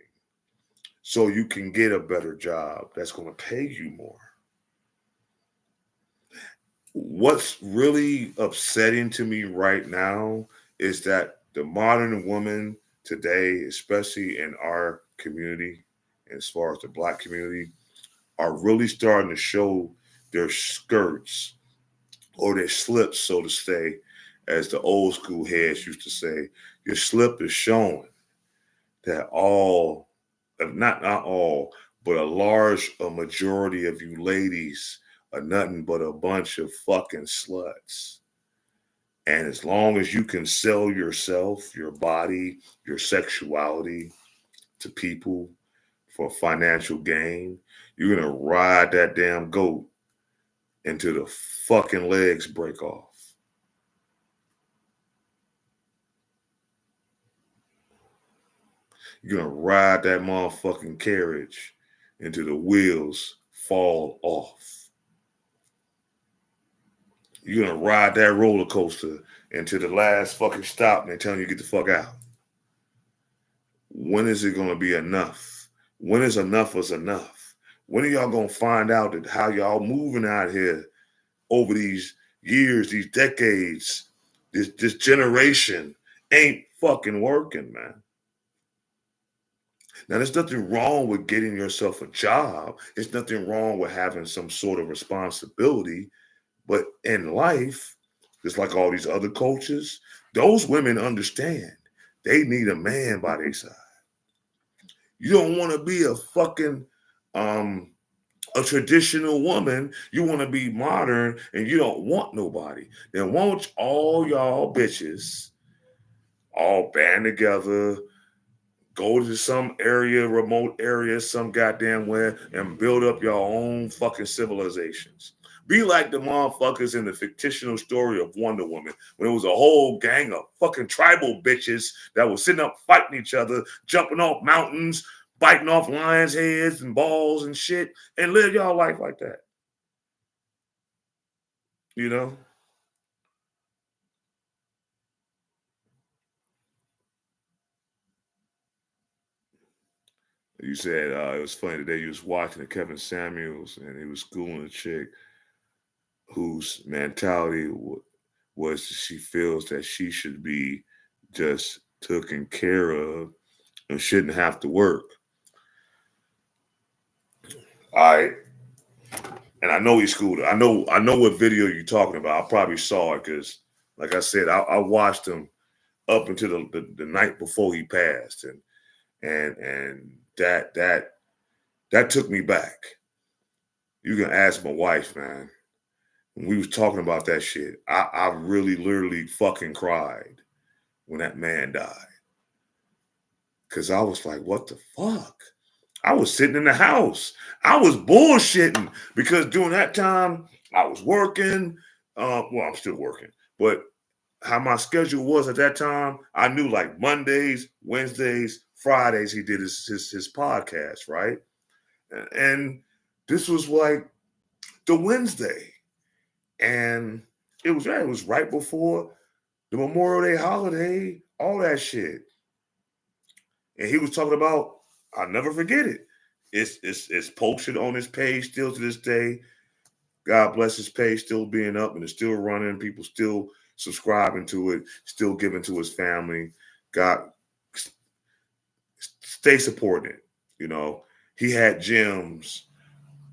so you can get a better job that's going to pay you more. What's really upsetting to me right now is that the modern woman today, especially in our community, as far as the Black community, are really starting to show their skirts or their slips, so to say, as the old school heads used to say. Your slip is showing that not all, but a majority of you ladies are nothing but a bunch of fucking sluts. And as long as you can sell yourself, your body, your sexuality to people for financial gain, you're going to ride that damn goat until the fucking legs break off. You're going to ride that motherfucking carriage until the wheels fall off. You're going to ride that roller coaster until the last fucking stop and they're telling you to get the fuck out. When is it going to be enough? When is enough is enough? When are y'all going to find out that how y'all moving out here over these years, these decades, this generation ain't fucking working, man? Now, there's nothing wrong with getting yourself a job. There's nothing wrong with having some sort of responsibility. But in life, just like all these other coaches, those women understand they need a man by their side. You don't want to be a fucking a traditional woman. You want to be modern and you don't want nobody. Then won't all y'all bitches all band together, Go to some area, remote area, some goddamn where, and build up your own fucking civilizations. Be like the motherfuckers in the fictional story of Wonder Woman, when it was a whole gang of fucking tribal bitches that were sitting up fighting each other, jumping off mountains, biting off lions' heads and balls and shit, and live y'all life like that. You know? You said it was funny today. You was watching the Kevin Samuels, and he was schooling a chick whose mentality was she feels that she should be just taken care of and shouldn't have to work. All right. And I know he schooled her. I know what video you're talking about. I probably saw it because, like I said, I watched him up until the night before he passed, and that took me back. You can ask my wife, man. When we was talking about that shit, I really literally fucking cried when that man died. Cause I was like, what the fuck? I was sitting in the house. I was bullshitting because during that time I was working. Well, I'm still working, but how my schedule was at that time, I knew like Mondays, Wednesdays, Fridays he did his podcast, right? And this was like the Wednesday, and it was right before the Memorial Day holiday, all that shit. And he was talking about, I'll never forget it. It's posted on his page still to this day. God bless his page still being up and it's still running. People still subscribing to it, still giving to his family. God, stay supporting it. You know, he had gems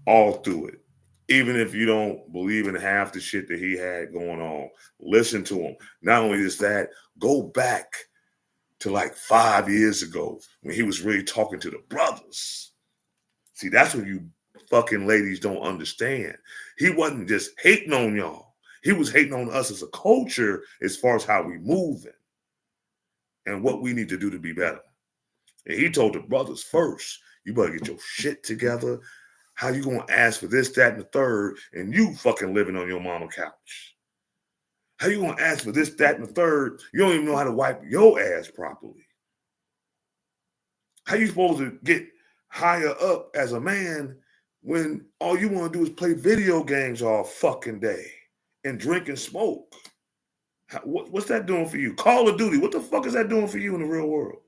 all through it. Even if you don't believe in half the shit that he had going on, listen to him. Not only is that, go back to like 5 years ago when he was really talking to the brothers. See, that's what you fucking ladies don't understand. He wasn't just hating on y'all. He was hating on us as a culture as far as how we moving and what we need to do to be better. And he told the brothers first, you better get your shit together. How you gonna ask for this, that, and the third, and you fucking living on your mama couch? How you gonna ask for this, that, and the third? You don't even know how to wipe your ass properly. How you supposed to get higher up as a man when all you want to do is play video games all fucking day and drink and smoke? What's that doing for you? Call of Duty, what the fuck is that doing for you in the real world?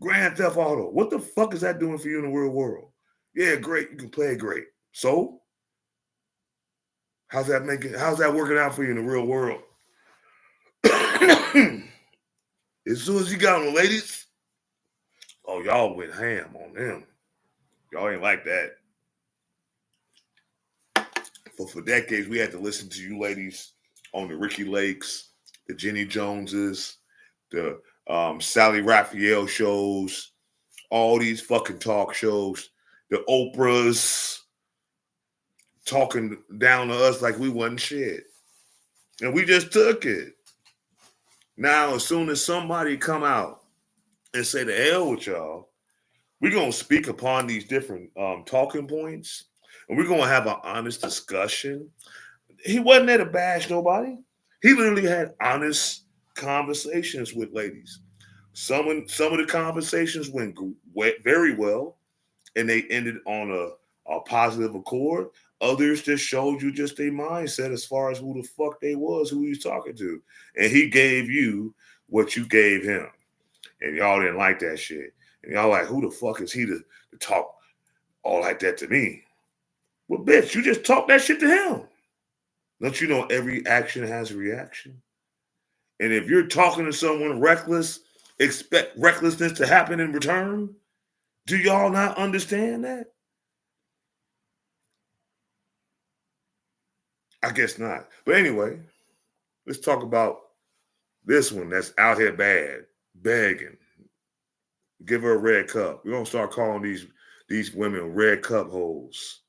Grand Theft Auto, what the fuck is that doing for you in the real world? Yeah, great, you can play it great. So, how's that working out for you in the real world? As soon as you got on the ladies, oh, y'all went ham on them. Y'all ain't like that. For decades, we had to listen to you ladies on the Ricky Lakes, the Jenny Joneses, the Sally Raphael shows, all these fucking talk shows, the Oprahs talking down to us like we wasn't shit. And we just took it. Now, as soon as somebody come out and say the hell with y'all, we're going to speak upon these different talking points, and we're going to have an honest discussion. He wasn't there to bash nobody. He literally had honest conversations with ladies. Some of the conversations went very well, and they ended on a positive accord. Others just showed you just their mindset as far as who the fuck they was, who he was talking to. And he gave you what you gave him. And y'all didn't like that shit. And y'all like, who the fuck is he to talk all like that to me? Well, bitch, you just talk that shit to him. Don't you know every action has a reaction? And if you're talking to someone reckless, expect recklessness to happen in return? Do y'all not understand that? I guess not. But anyway, let's talk about this one that's out here bad, begging. Give her a red cup. We're going to start calling these women red cup holes.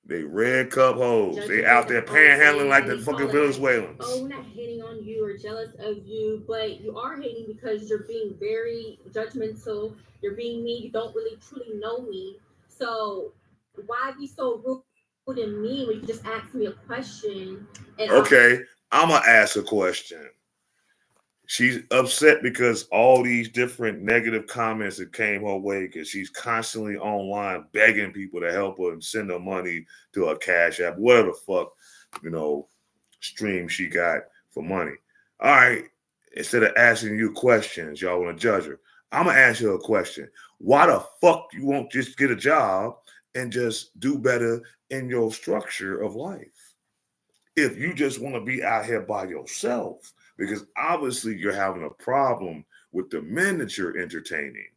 They red cup hoes. They Judging out there them for saying panhandling like the they fucking call it, Venezuelans. oh, we're not hating on you or jealous of you, but you are hating because you're being very judgmental. You're being mean. You don't really truly know me. So why be so rude and mean when you just ask me a question? And Okay, I'm gonna ask a question. She's upset because all these different negative comments that came her way because she's constantly online begging people to help her and send her money to her Cash App, whatever the fuck, stream she got for money. All right, instead of asking you questions, y'all want to judge her. I'm gonna ask you a question. Why the fuck you won't just get a job and just do better in your structure of life? If you just want to be out here by yourself, because obviously you're having a problem with the men that you're entertaining.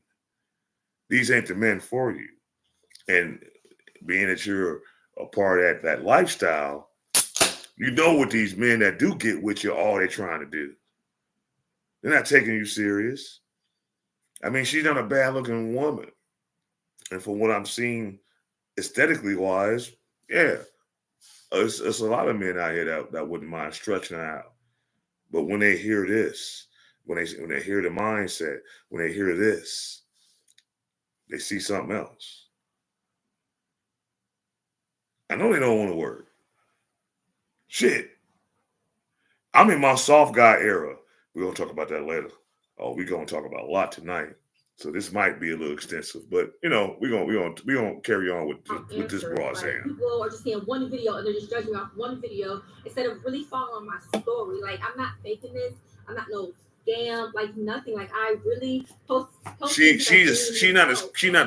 These ain't the men for you. And being that you're a part of that lifestyle, you know what these men that do get with you, all they're trying to do. They're not taking you serious. I mean, she's not a bad looking woman. And from what I'm seeing aesthetically wise, yeah, it's a lot of men out here that wouldn't mind stretching her out. But when they hear this, when they hear the mindset, when they hear this, they see something else. I know they don't want to work. Shit. I'm in my soft guy era. We're going to talk about that later. Oh, we're going to talk about a lot tonight. So this might be a little extensive, but we're gonna carry on with this broad saying. People are just seeing one video and they're just judging me off one video instead of really following my story. Like, I'm not faking this. I'm not no scam. Like, nothing. Like, I really post She's not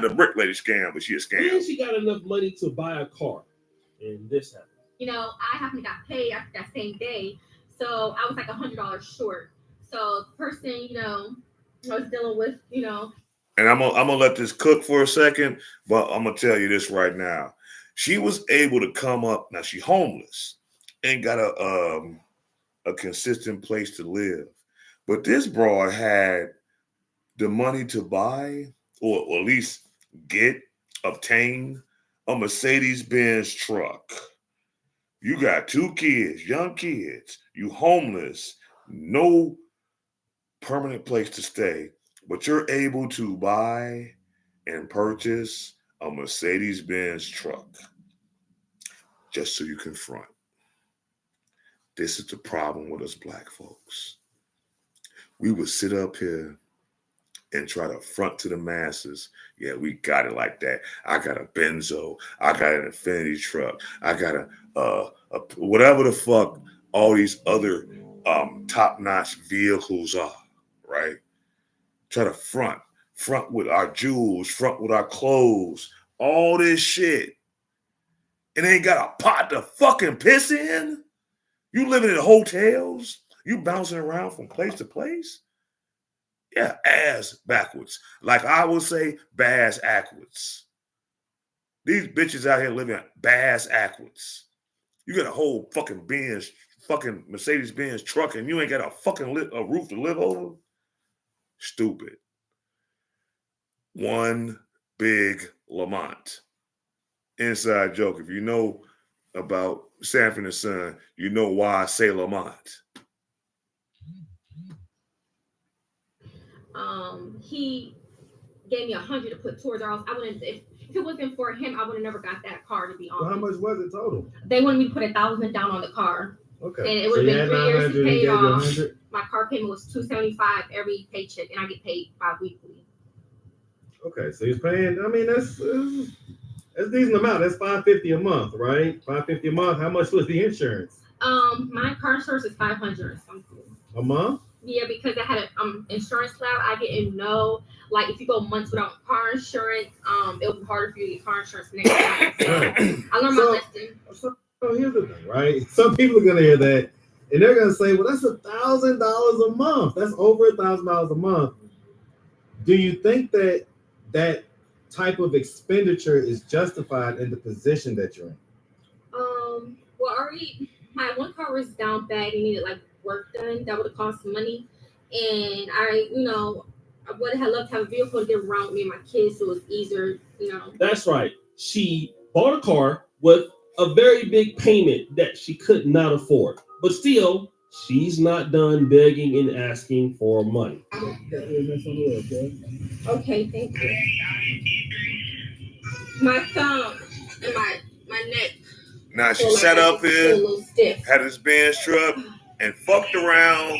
the brick lady scam, but she a scam. And she got enough money to buy a car, and this happened. I happen to got paid after that same day, so I was like $100 short. So the person, I was dealing with, And I'm gonna let this cook for a second, but I'm gonna tell you this right now. She was able to come up. Now she's homeless, ain't got a consistent place to live. But this broad had the money to buy, or at least obtain a Mercedes-Benz truck. You got 2 kids, young kids. You homeless, no permanent place to stay. But you're able to buy and purchase a Mercedes-Benz truck just so you can front. This is the problem with us black folks. We would sit up here and try to front to the masses. Yeah, we got it like that. I got a Benzo. I got an Infinity truck. I got a whatever the fuck all these other top-notch vehicles are, right? Try to front with our jewels, front with our clothes, all this shit. And ain't got a pot to fucking piss in? You living in hotels? You bouncing around from place to place? Yeah, ass backwards. Like I would say, bass backwards. These bitches out here living bass backwards. You got a whole fucking Mercedes-Benz truck and you ain't got a fucking a roof to live over? Stupid. One big Lamont. Inside joke. If you know about Sanford and Son, you know why I say Lamont. He gave me $100 to put towards, or else I wouldn't. If it wasn't for him, I would have never got that car. To be honest. Well, how much was it total? They wanted me to put $1,000 down on the car. Okay. And it would have been 3 years to pay it off. 100? My car payment was $275 every paycheck, and I get paid bi-weekly. Okay, so he's paying. I mean, that's a decent amount. That's $550 a month, right? $550 a month. How much was the insurance? My car insurance is $500 or something. A month? Yeah, because I had an insurance cloud. I didn't know, like, if you go months without car insurance, it would be harder for you to get car insurance next time. So I learned my lesson. So here's the thing, right? Some people are gonna hear that and they're gonna say, "Well, that's $1,000 a month. That's over $1,000 a month." Do you think that type of expenditure is justified in the position that you're in? Well, already my one car was down bad. It needed like work done. That would have cost some money, and I would have loved to have a vehicle to get around with me and my kids, so it was easier. That's right. She bought a car with a very big payment that she could not afford. But still, she's not done begging and asking for money. Okay, thank you. My thumb and my neck. Now she feel like sat I up just feel a here, little stiff. had this Benz truck, and fucked around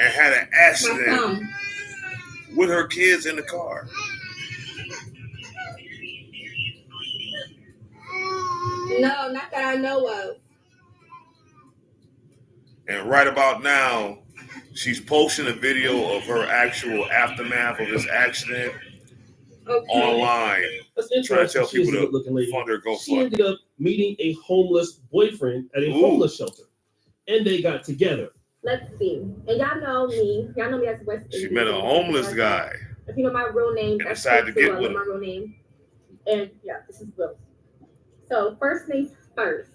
and had an My accident thumb. with her kids in the car. No, not that I know of. And right about now, she's posting a video of her actual aftermath of this accident online. That's Trying to tell interesting. She is people a good-looking lady. to fund her She GoFundMe. ended up meeting a homeless boyfriend at a homeless shelter, and they got together. Let's see. And y'all know me. Y'all know me as West She Indian. met a homeless guy If you know my real name, and that's decided to true, get I with know my him. real name. And yeah, this is Will. So first things first.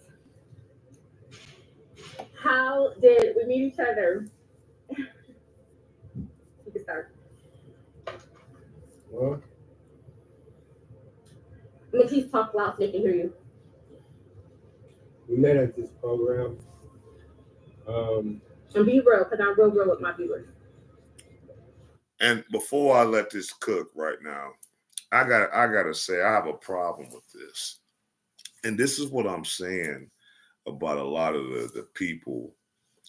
How did we meet each other? You can start. Well, Matisse, talk loud so they can hear you. we met at this program. And be real, because I'm real with my viewers. And before I let this cook right now, I gotta say I have a problem with this. And this is what I'm saying about a lot of the people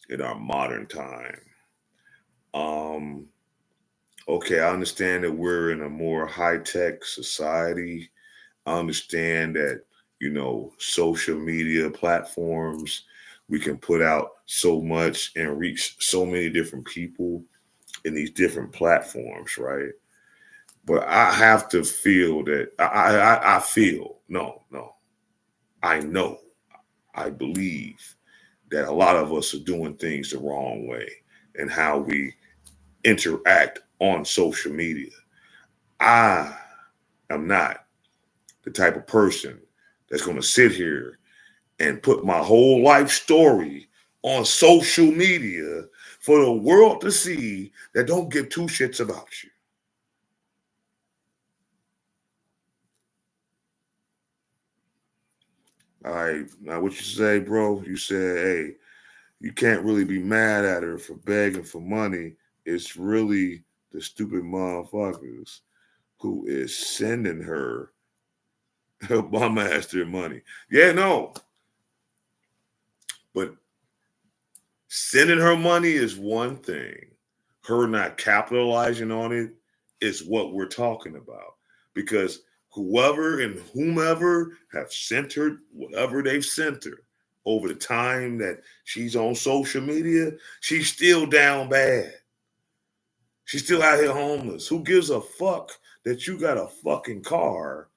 in our modern time. Okay, I understand that we're in a more high-tech society. I understand that, social media platforms, we can put out so much and reach so many different people in these different platforms, right? But I have to feel that I believe that a lot of us are doing things the wrong way and how we interact on social media. I am not the type of person that's going to sit here and put my whole life story on social media for the world to see that don't give two shits about you. All right, now what you say, bro? You said, hey, you can't really be mad at her for begging for money. It's really the stupid motherfuckers who is sending her bum ass their money. Yeah, no. But sending her money is one thing. Her not capitalizing on it is what we're talking about. Because whoever and whomever have sent her whatever they've sent her over the time that she's on social media, she's still down bad. She's still out here homeless. Who gives a fuck that you got a fucking car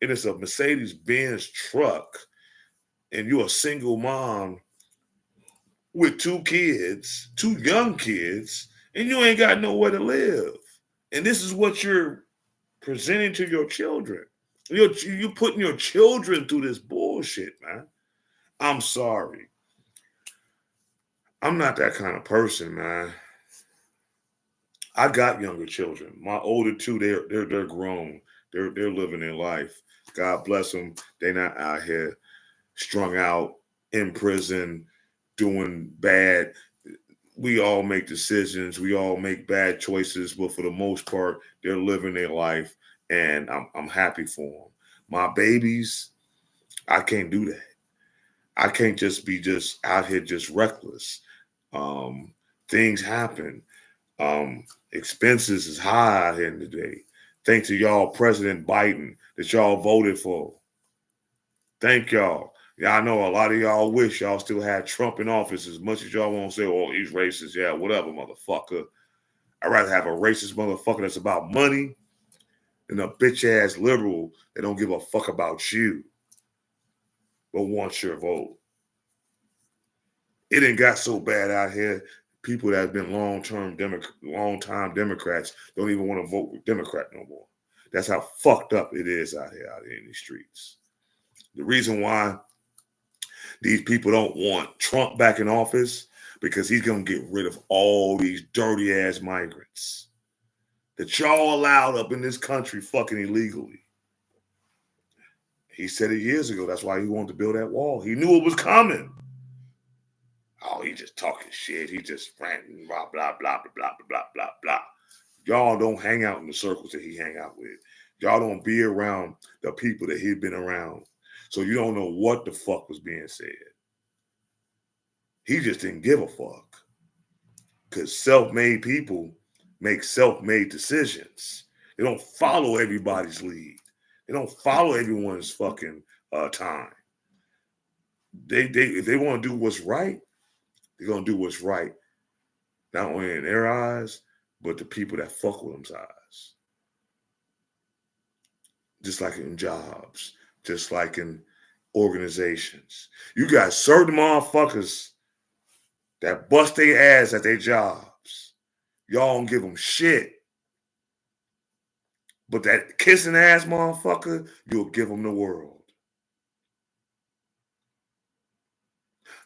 and it's a Mercedes-Benz truck and you're a single mom with two kids, two young kids, and you ain't got nowhere to live. And this is what you're presenting to your children. You're putting your children through this bullshit, man. I'm sorry. I'm not that kind of person, man. I got younger children. My older two, they're grown. They're living their life. God bless them. They're not out here strung out in prison doing bad. We all make decisions. We all make bad choices, but for the most part, they're living their life, and I'm happy for them. My babies, I can't do that. I can't just be out here just reckless. Things happen. Expenses is high out here today. Thanks to y'all, President Biden, that y'all voted for. Thank y'all. Yeah, I know a lot of y'all wish y'all still had Trump in office as much as y'all want to say, oh, he's racist. Yeah, whatever, motherfucker. I'd rather have a racist motherfucker that's about money than a bitch-ass liberal that don't give a fuck about you but wants your vote. It ain't got so bad out here. People that have been long-time Democrats don't even want to vote with Democrat no more. That's how fucked up it is out here in these streets. The reason why these people don't want Trump back in office because he's going to get rid of all these dirty-ass migrants that y'all allowed up in this country fucking illegally. He said it years ago. That's why he wanted to build that wall. He knew it was coming. Oh, he just talking shit. He just ranting, blah, blah, blah, blah, blah, blah, blah, blah. Y'all don't hang out in the circles that he hang out with. Y'all don't be around the people that he'd been around. So you don't know what the fuck was being said. He just didn't give a fuck. Because self-made people make self-made decisions. They don't follow everybody's lead. They don't follow everyone's fucking time. If they want to do what's right, they're going to do what's right. Not only in their eyes, but the people that fuck with them's eyes. Just like in jobs, just like in organizations. You got certain motherfuckers that bust their ass at their jobs. Y'all don't give them shit. But that kissing ass motherfucker, you'll give them the world.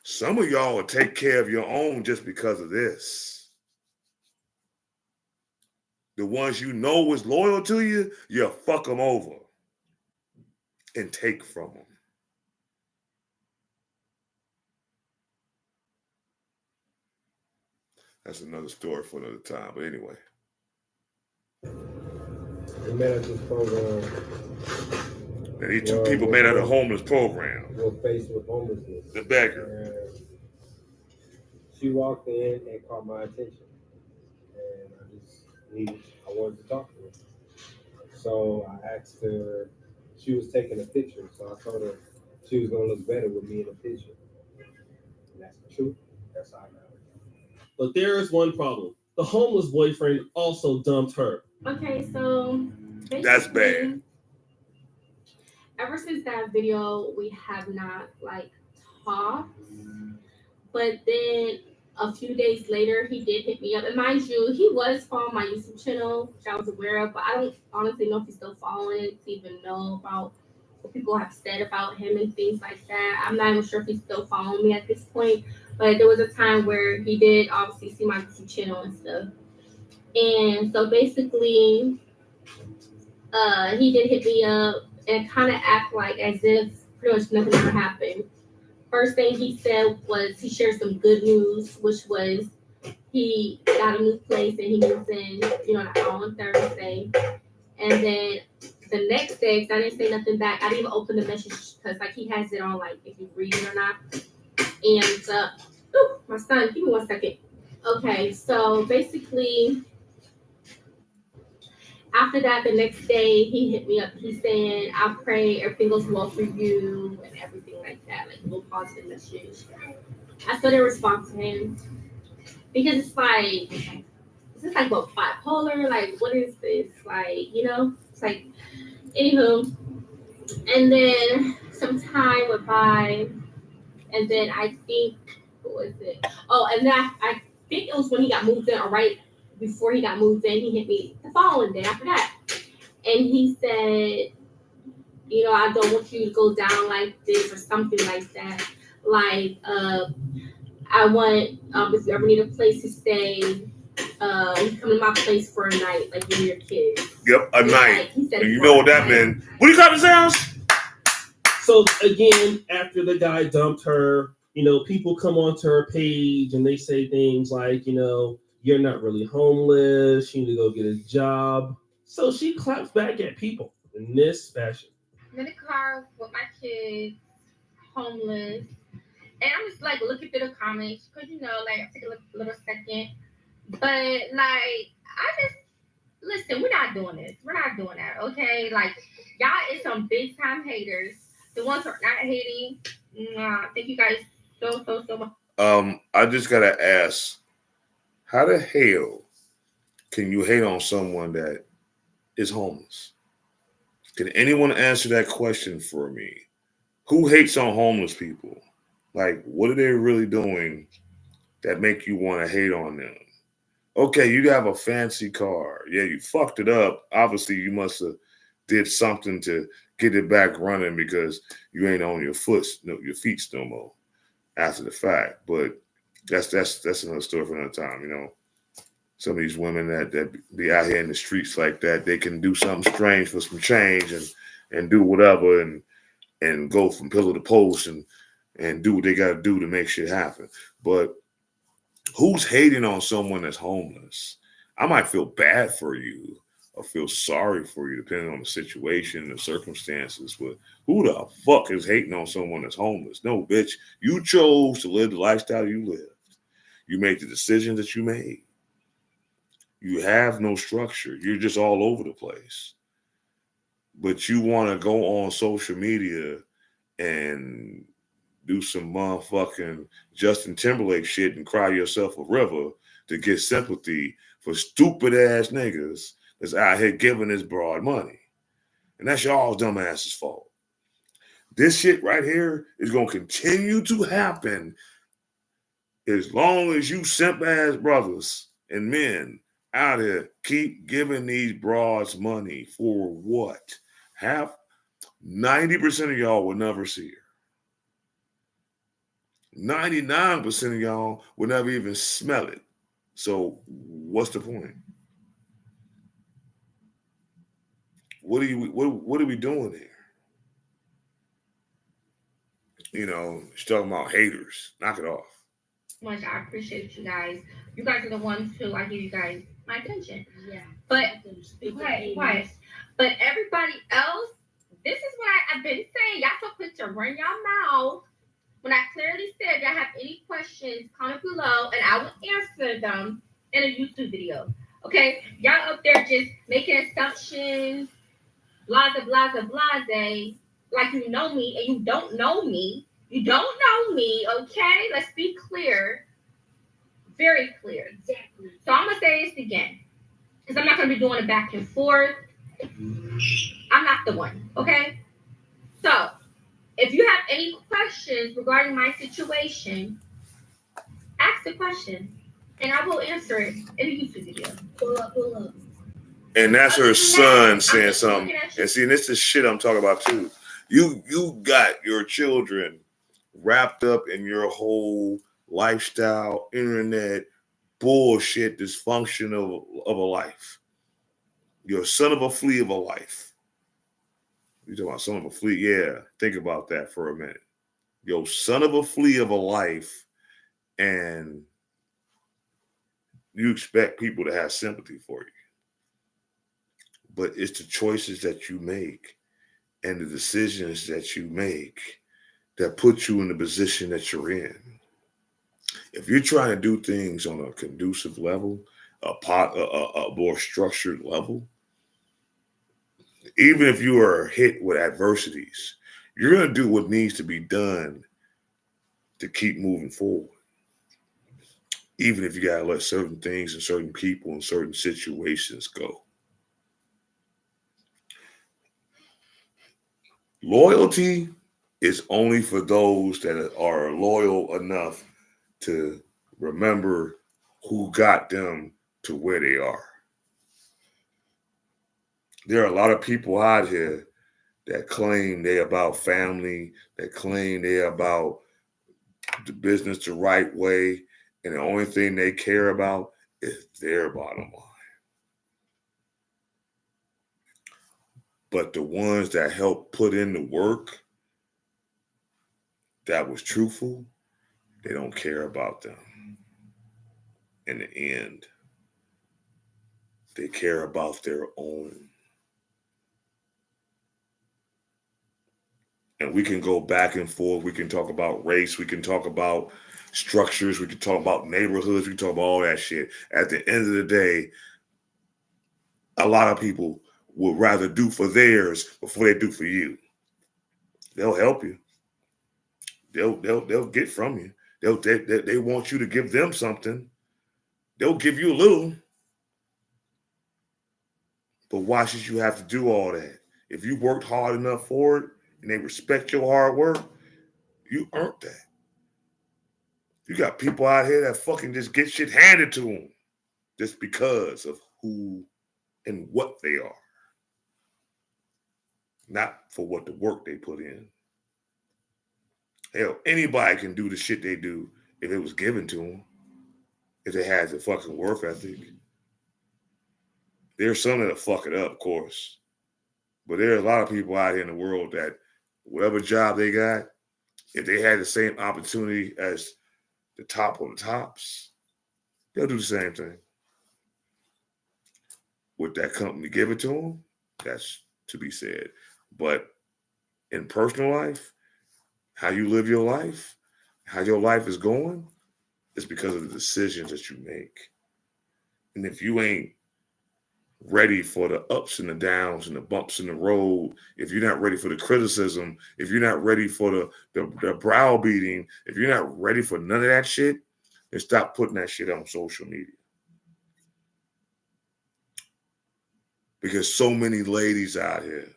Some of y'all will take care of your own just because of this. The ones you know is loyal to you, you'll fuck them over and take from them. That's another story for another time. But anyway. We met at this program. And these two people met at a homeless program. We're faced with homelessness. The beggar. And she walked in and caught my attention. And I wanted to talk to her. So I asked her, she was taking a picture. So I told her she was going to look better with me in a picture. And that's the truth. That's how I got her. But there is one problem. The homeless boyfriend also dumped her. Okay, so that's bad. Ever since that video, we have not talked. But then a few days later, he did hit me up. And mind you, he was following my YouTube channel, which I was aware of, but I don't honestly know if he's still following it to even know about what people have said about him and things like that. I'm not even sure if he's still following me at this point. But there was a time where he did obviously see my YouTube channel and stuff. And so basically, he did hit me up and kind of act like as if pretty much nothing ever happened. First thing he said was he shared some good news, which was he got a new place and he moves in, on Thursday. And then the next day, because I didn't say nothing back, I didn't even open the message because he has it on if you read it or not. And my son, give me 1 second. Okay, so basically, after that, the next day, he hit me up. He's saying, I pray everything goes well for you and everything like that, a little positive message. I still didn't respond to him because it's is this what, bipolar? What is this? It's anywho. And then some time went by, and then I think, what was it? Oh, and then I think it was when he got moved in, or right before he got moved in, he hit me the following day after that. And he said, I don't want you to go down like this or something like that. I want, if you ever need a place to stay, come to my place for a night, you and your kids. Yep, a night. He said, you know what that meant. What do you got to say? So again, after the guy dumped her, people come onto her page and they say things like, you're not really homeless. You need to go get a job. So she claps back at people in this fashion. I'm in the car with my kids, homeless. And I'm just looking through the comments because, I took a little second. But I just, listen, we're not doing this. We're not doing that, okay? Y'all is some big time haters. The ones who are not hating, thank you guys so much. I just got to ask, how the hell can you hate on someone that is homeless? Can anyone answer that question for me? Who hates on homeless people? What are they really doing that make you want to hate on them? Okay, you have a fancy car. Yeah, you fucked it up. Obviously, you must have did something to get it back running because you ain't on your feet no more after the fact. But that's another story for another time. Some of these women that be out here in the streets like that, they can do something strange for some change and do whatever. And and go from pillar to post and do what they got to do to make shit happen. But who's hating on someone that's homeless? I might feel bad for you or feel sorry for you, depending on the situation and the circumstances. But who the fuck is hating on someone that's homeless? No, bitch. You chose to live the lifestyle you lived. You made the decisions that you made. You have no structure. You're just all over the place. But you want to go on social media and do some motherfucking Justin Timberlake shit and cry yourself a river to get sympathy for stupid ass niggas that's out here giving this broad money. And that's y'all's dumb asses' fault. This shit right here is going to continue to happen as long as you simp ass brothers and men out here keep giving these broads money. For what? 90% of y'all will never see her. 99% of y'all will never even smell it. So what's the point? What are we doing here? You know, she's talking about haters. Knock it off. Much I appreciate you guys. You guys are the ones who I give you guys my attention. Yeah. But quiet. But everybody else, this is what I've been saying. Y'all so quick to run your mouth. When I clearly said y'all have any questions, comment below and I will answer them in a YouTube video. Okay? Y'all up there just making assumptions, blase, like you know me and you don't know me. You don't know me, okay? Let's be clear. Very clear. Exactly. So I'm going to say this again. Because I'm not going to be doing it back and forth. I'm not the one, okay? So, if you have any questions regarding my situation, ask the question. And I will answer it in a YouTube video. Pull up. And that's her son saying something. And see, this is shit I'm talking about too. You got your children wrapped up in your whole lifestyle, internet, bullshit, dysfunction of a life. You're a son of a flea of a life. You talking about son of a flea? Yeah, think about that for a minute. Yo, son of a flea of a life, and you expect people to have sympathy for you. But it's the choices that you make and the decisions that you make that put you in the position that you're in. If you're trying to do things on a conducive level, a more structured level, even if you are hit with adversities, you're going to do what needs to be done to keep moving forward. Even if you got to let certain things and certain people and certain situations go. Loyalty is only for those that are loyal enough to remember who got them to where they are. There are a lot of people out here that claim they're about family, that claim they're about the business the right way, and the only thing they care about is their bottom line. But the ones that help put in the work that was truthful, they don't care about them. In the end, they care about their own. And we can go back and forth. We can talk about race. We can talk about structures. We can talk about neighborhoods. We can talk about all that shit. At the end of the day, a lot of people would rather do for theirs before they do for you. They'll help you. They'll get from you. They want you to give them something. They'll give you a little. But why should you have to do all that? If you worked hard enough for it and they respect your hard work, you earned that. You got people out here that fucking just get shit handed to them just because of who and what they are. Not for what the work they put in. Hell, anybody can do the shit they do if it was given to them. If they had the fucking work ethic. There's some that'll fuck it up, of course. But there are a lot of people out here in the world that whatever job they got, if they had the same opportunity as the top on the tops, they'll do the same thing. Would that company give it to them? That's to be said. But in personal life, how you live your life, how your life is going, it's because of the decisions that you make. And if you ain't ready for the ups and the downs and the bumps in the road, if you're not ready for the criticism, if you're not ready for the browbeating, if you're not ready for none of that shit, then stop putting that shit on social media. Because so many ladies out here,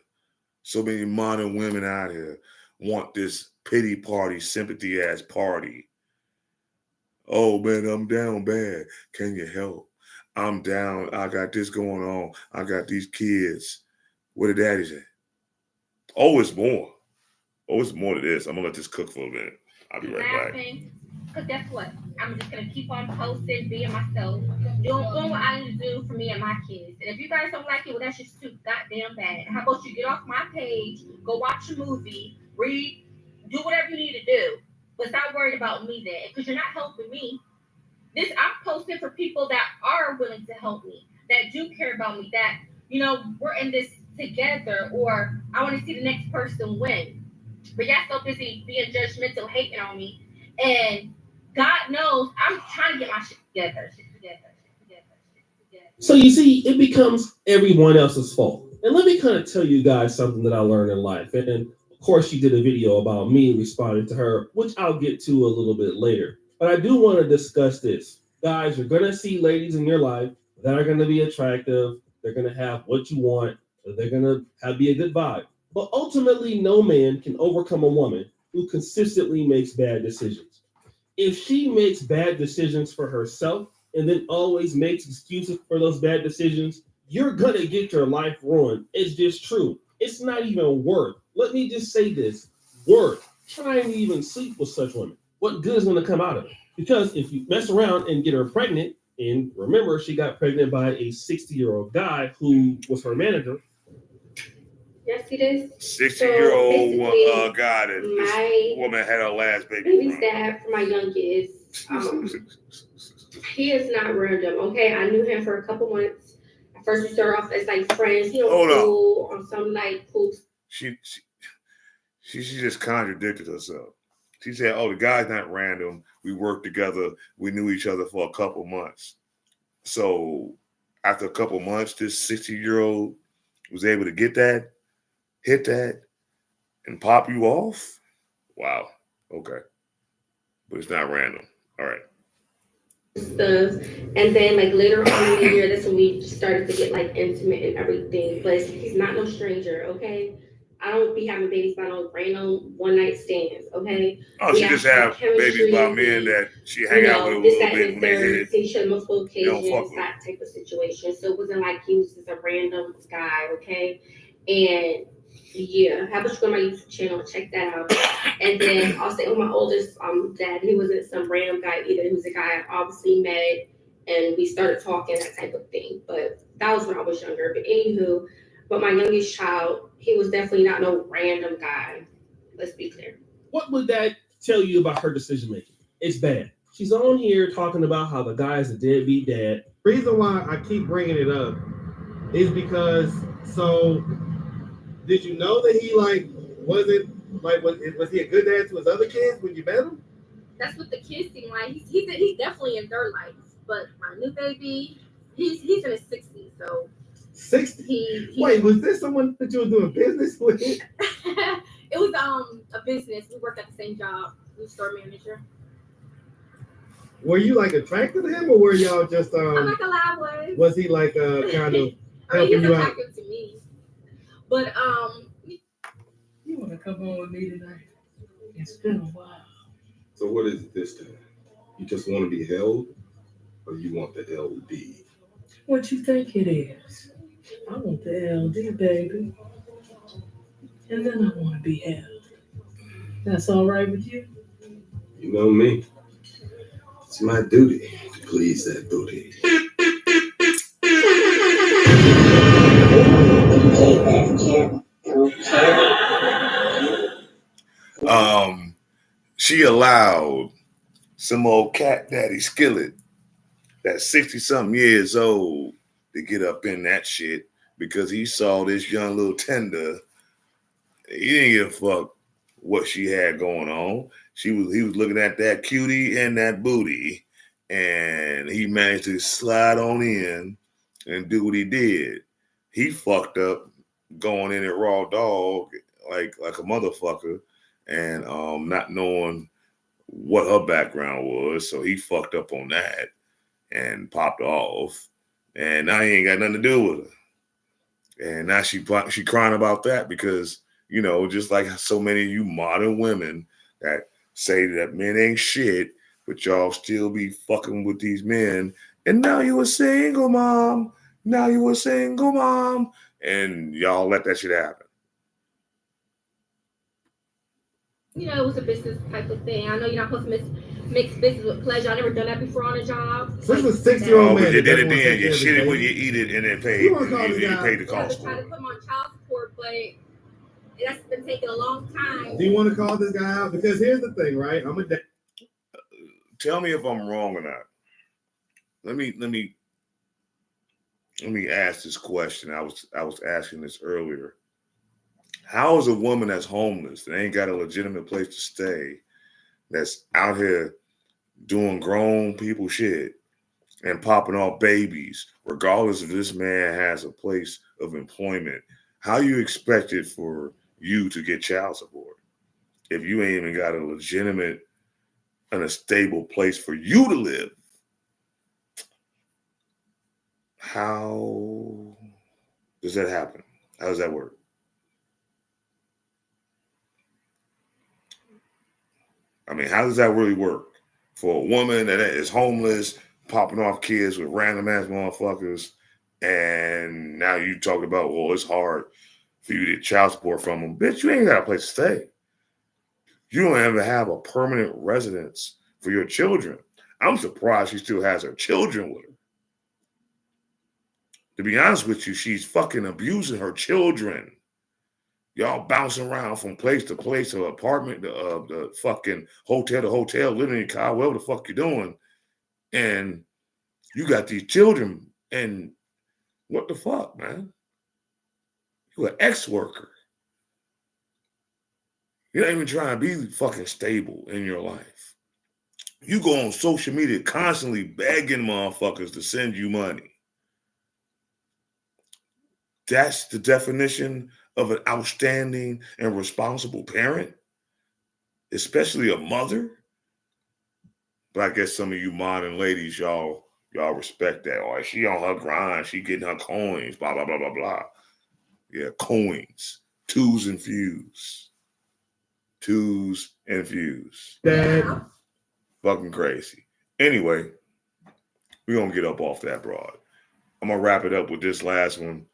so many modern women out here want this pity party, sympathy ass party. Oh man, I'm down bad. Can you help? I'm down. I got this going on. I got these kids. Where the daddies at? Oh, it's more. Oh, it's more to this. I'm gonna let this cook for a minute. I'll be right back. Because guess what? I'm just gonna keep on posting, being myself, doing what I need to do for me and my kids. And if you guys don't like it, well, that's just too goddamn bad. How about you get off my page, go watch a movie, read, do whatever you need to do, but stop worried about me then, because you're not helping me. I'm posting for people that are willing to help me, that do care about me, that, we're in this together, or I want to see the next person win. But y'all so busy being judgmental, hating on me, and God knows I'm trying to get my shit together. So you see, it becomes everyone else's fault. And let me kind of tell you guys something that I learned in life. And of course, she did a video about me responding to her, which I'll get to a little bit later. But I do want to discuss this. Guys, you're going to see ladies in your life that are going to be attractive. They're going to have what you want. They're going to be a good vibe. But ultimately, no man can overcome a woman who consistently makes bad decisions. If she makes bad decisions for herself and then always makes excuses for those bad decisions, you're going to get your life ruined. It's just true. It's not even worth, let me just say this, worth trying to even sleep with such women. What good is going to come out of it? Because if you mess around and get her pregnant, and remember, she got pregnant by a 60-year-old guy who was her manager. Yes, it is. 60-year-old guy that this woman had her last baby. Baby's dad for my youngest. He is not random. Okay, I knew him for a couple months. At first, we started off as like friends. Cool on some like cool. She just contradicted herself. She said, "Oh, the guy's not random. We worked together. We knew each other for a couple months. So after a couple months, this 60-year-old was able to get that, hit that, and pop you off. Wow. Okay, but it's not random. All right." Stuff, and then like later on in the year, that's when we started to get like intimate and everything. But he's not no stranger, okay? I don't be having babies by no random one night stands, okay? Oh, she just have babies by men that she hang out with a little bit when they hit it. He showed multiple occasions, that type of situation. So it wasn't like he was just a random guy, okay? And yeah, how about you go to my YouTube channel, check that out. And then also my oldest dad, he wasn't some random guy either. He was a guy I obviously met and we started talking, that type of thing. But that was when I was younger. But anywho, but my youngest child, he was definitely not no random guy. Let's be clear. What would that tell you about her decision making? It's bad. She's on here talking about how the guy is a deadbeat dad. Reason why I keep bringing it up is because, so did you know that he was he a good dad to his other kids when you met him? That's what the kids seem like. He's definitely in their life. But my new baby, he's in his 60s, so 60? Wait, was this someone that you were doing business with? It was a business. We worked at the same job. We were store manager. Were you attracted to him, or were y'all just I'm not gonna lie, boys. Was he kind of helping he's you out? attractive to me. But You want to come on with me tonight? It's been a while. So what is it this time? You just want to be held, or you want the LD? What you think it is? I want the LD, baby. And then I want to be held. That's all right with you? You know me. It's my duty to please that booty. she allowed some old cat daddy skillet that's 60-something years old to get up in that shit because he saw this young little tender. He didn't give a fuck what she had going on. He was looking at that cutie and that booty, and he managed to slide on in and do what he did. He fucked up going in at raw dog like a motherfucker, and not knowing what her background was, so he fucked up on that and popped off, and now he ain't got nothing to do with her. And now she crying about that because, you know, just like so many of you modern women that say that men ain't shit, but y'all still be fucking with these men, and now you a single mom, and y'all let that shit happen. You know, it was a business type of thing. I know you're not supposed to mix business with pleasure. I never done that before on a job. So this is a 60-year-old man. But you did it that then. You wants to shit it take when care you of his eat it and then paid. You wanna call this You guy? paid the I cost was for trying to it. put him on child support, but that's been taking a long time. Do you want to call this guy out? Because here's the thing, right? Tell me if I'm wrong or not. Let me ask this question. I was asking this earlier. How is a woman that's homeless, that ain't got a legitimate place to stay, that's out here doing grown people shit and popping off babies, regardless if this man has a place of employment, how you expect it for you to get child support if you ain't even got a legitimate and a stable place for you to live? How does that happen? How does that work? I mean, how does that really work for a woman that is homeless, popping off kids with random ass motherfuckers, and now you talk about, well, it's hard for you to get child support from them? Bitch, you ain't got a place to stay. You don't ever have a permanent residence for your children. I'm surprised she still has her children with her. To be honest with you, she's fucking abusing her children. Y'all bouncing around from place to place, or apartment, the fucking hotel to hotel, living in your car, whatever the fuck you're doing. And you got these children, and what the fuck, man? You're an ex-worker. You're not even trying to be fucking stable in your life. You go on social media constantly begging motherfuckers to send you money. That's the definition of an outstanding and responsible parent, especially a mother. But I guess some of you modern ladies, y'all respect that. Or she on her grind, she getting her coins, blah, blah, blah, blah, blah. Yeah, coins, twos and fews. Dad. Fucking crazy. Anyway, we're going to get up off that broad. I'm going to wrap it up with this last one.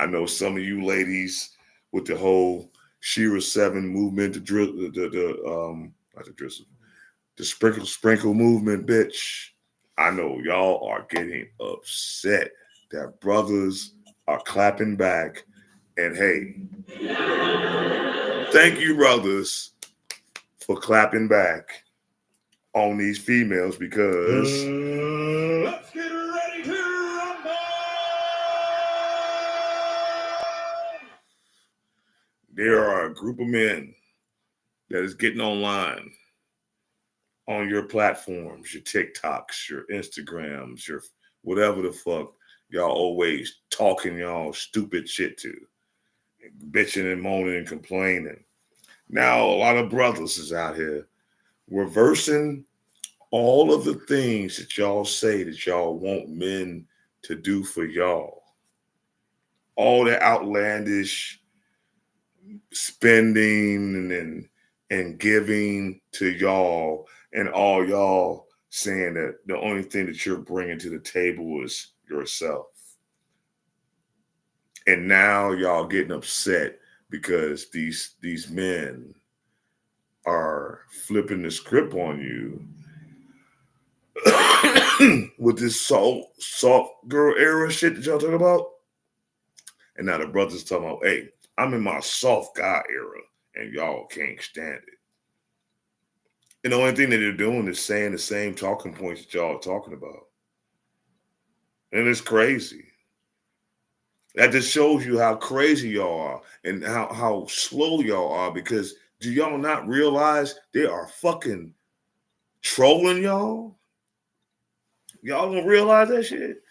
I know some of you ladies with the whole Shira 7 movement, the sprinkle movement, bitch. I know y'all are getting upset that brothers are clapping back. And hey, thank you, brothers, for clapping back on these females, because Let's get ready to rumble! there are a group of men that is getting online on your platforms, your TikToks, your Instagrams, your whatever the fuck y'all always talking y'all stupid shit to, bitching and moaning and complaining. Now a lot of brothers is out here reversing all of the things that y'all say that y'all want men to do for y'all. All the outlandish spending and giving to y'all, and all y'all saying that the only thing that you're bringing to the table is yourself. And now y'all getting upset because these men are flipping the script on you with this soft girl era shit that y'all talking about. And now the brothers talking about, hey, I'm in my soft guy era, and y'all can't stand it. And the only thing that they're doing is saying the same talking points that y'all are talking about. And it's crazy. That just shows you how crazy y'all are and how slow y'all are, because do y'all not realize they are fucking trolling y'all? Y'all don't realize that shit?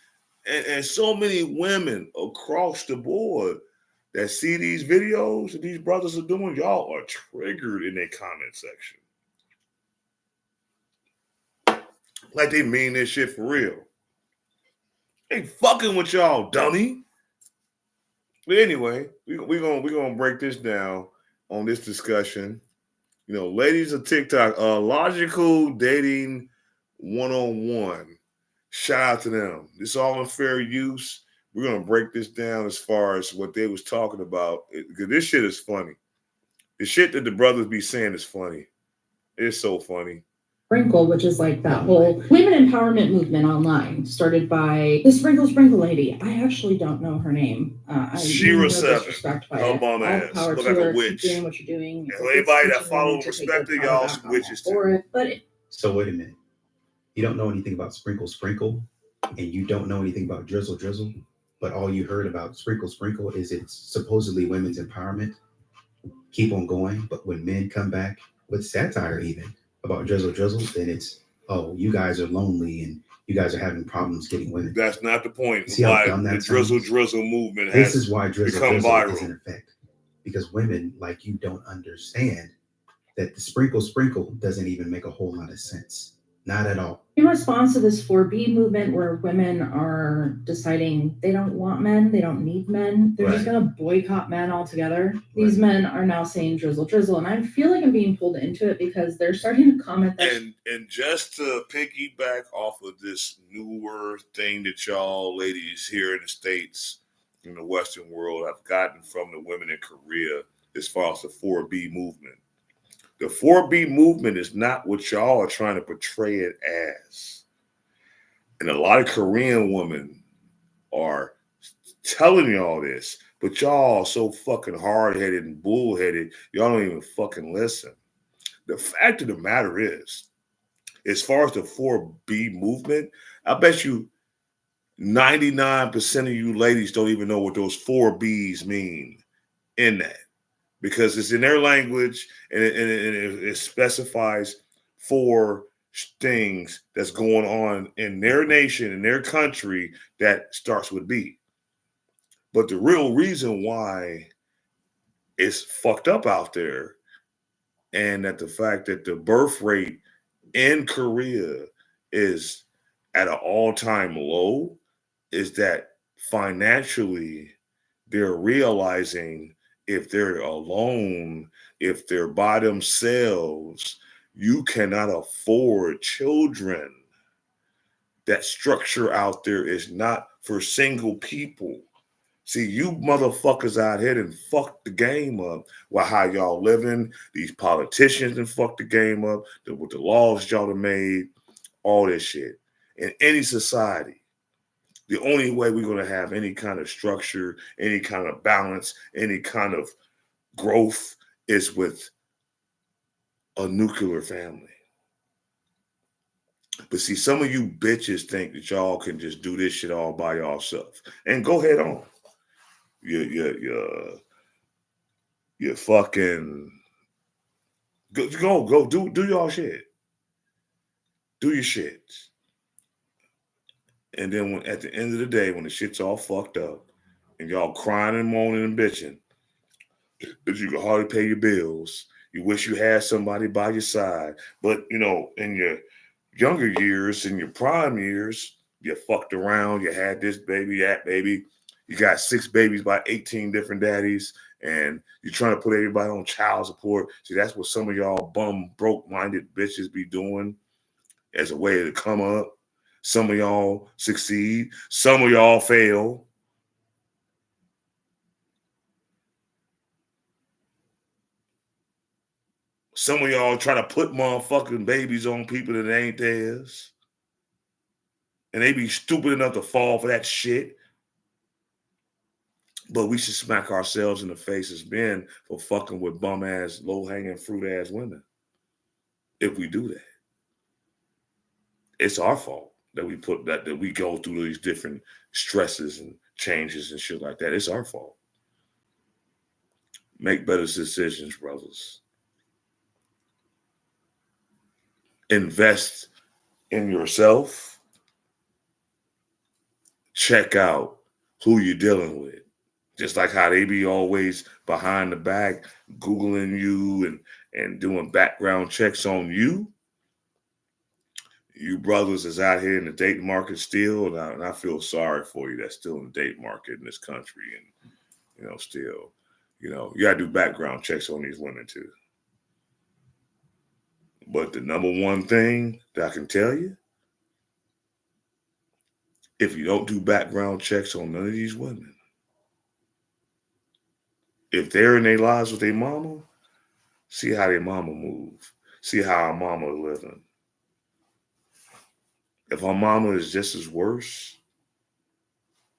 And so many women across the board that see these videos that these brothers are doing, y'all are triggered in their comment section. Like they mean this shit for real. They fucking with y'all, dummy. But anyway, we're gonna break this down on this discussion. You know, ladies of TikTok, Logical Dating 101. Shout out to them. This all in fair use. We're gonna break this down as far as what they was talking about, because this shit is funny. The shit that the brothers be saying is funny. It's so funny. Sprinkle, which is like that whole women empowerment movement online, started by the Sprinkle Lady. I actually don't know her name. Shira Seven. Disrespect by Her it. bum All ass. power Look to like a her. witch. Keep doing what you're doing. And anybody that follows and respect her, y'all some witches too. So wait a minute. You don't know anything about Sprinkle, and you don't know anything about Drizzle, but all you heard about Sprinkle is it's supposedly women's empowerment. Keep on going. But when men come back with satire even about Drizzle, then it's, oh, you guys are lonely and you guys are having problems getting women. That's not the point. See how why dumb that the Drizzle movement has This is why Drizzle become viral. is in effect. Because women like you don't understand that the Sprinkle doesn't even make a whole lot of sense. Not at all. In response to this 4B movement where women are deciding they don't want men, they don't need men, they're just going to boycott men altogether. These men are now saying Drizzle, and I feel like I'm being pulled into it because they're starting to comment that. And just to piggyback off of this newer thing that y'all ladies here in the States, in the Western world, have gotten from the women in Korea as far as the 4B movement. The 4B movement is not what y'all are trying to portray it as. And a lot of Korean women are telling y'all this, but y'all are so fucking hard-headed and bullheaded, y'all don't even fucking listen. The fact of the matter is, as far as the 4B movement, I bet you 99% of you ladies don't even know what those 4Bs mean in that. Because it's in their language and it specifies 4 things that's going on in their nation, in their country, that starts with B. But the real reason why it's fucked up out there, and that the fact that the birth rate in Korea is at an all-time low, is that financially they're realizing if they're alone, if they're by themselves, you cannot afford children. That structure out there is not for single people. See, you motherfuckers out here done fucked the game up with how y'all living. These politicians done fucked the game up with the laws y'all have made, all this shit. In any society, the only way we're going to have any kind of structure, any kind of balance, any kind of growth is with a nuclear family. But see, some of you bitches think that y'all can just do this shit all by yourself. And go ahead on. You fucking go do y'all shit. Do your shit. And then at the end of the day, when the shit's all fucked up and y'all crying and moaning and bitching that you can hardly pay your bills, you wish you had somebody by your side. But, you know, in your younger years, in your prime years, you fucked around, you had this baby, that baby. You got 6 babies by 18 different daddies, and you're trying to put everybody on child support. See, that's what some of y'all bum, broke-minded bitches be doing as a way to come up. Some of y'all succeed. Some of y'all fail. Some of y'all try to put motherfucking babies on people that ain't theirs. And they be stupid enough to fall for that shit. But we should smack ourselves in the face as men for fucking with bum-ass, low-hanging fruit-ass women. if we do that. It's our fault that we go through these different stresses and changes and shit like that. It's our fault. Make better decisions, brothers. Invest in yourself. Check out who you're dealing with. Just like how they be always behind the back, Googling you and doing background checks on you. You brothers is out here in the dating market still, and I feel sorry for you that's still in the dating market in this country. And, still, you got to do background checks on these women too. But the number one thing that I can tell you, if you don't do background checks on none of these women, if they're in their lives with their mama, see how their mama move. See how our mama living. If her mama is just as worse,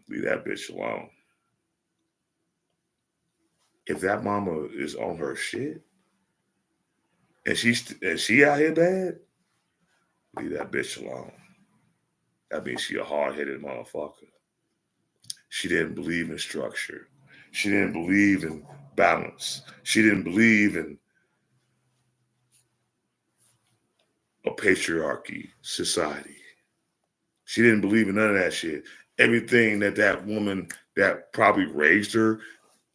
leave that bitch alone. If that mama is on her shit and she out here bad, leave that bitch alone. That means she a hard-headed motherfucker. She didn't believe in structure. She didn't believe in balance. She didn't believe in a patriarchy society. She didn't believe in none of that shit. Everything that woman that probably raised her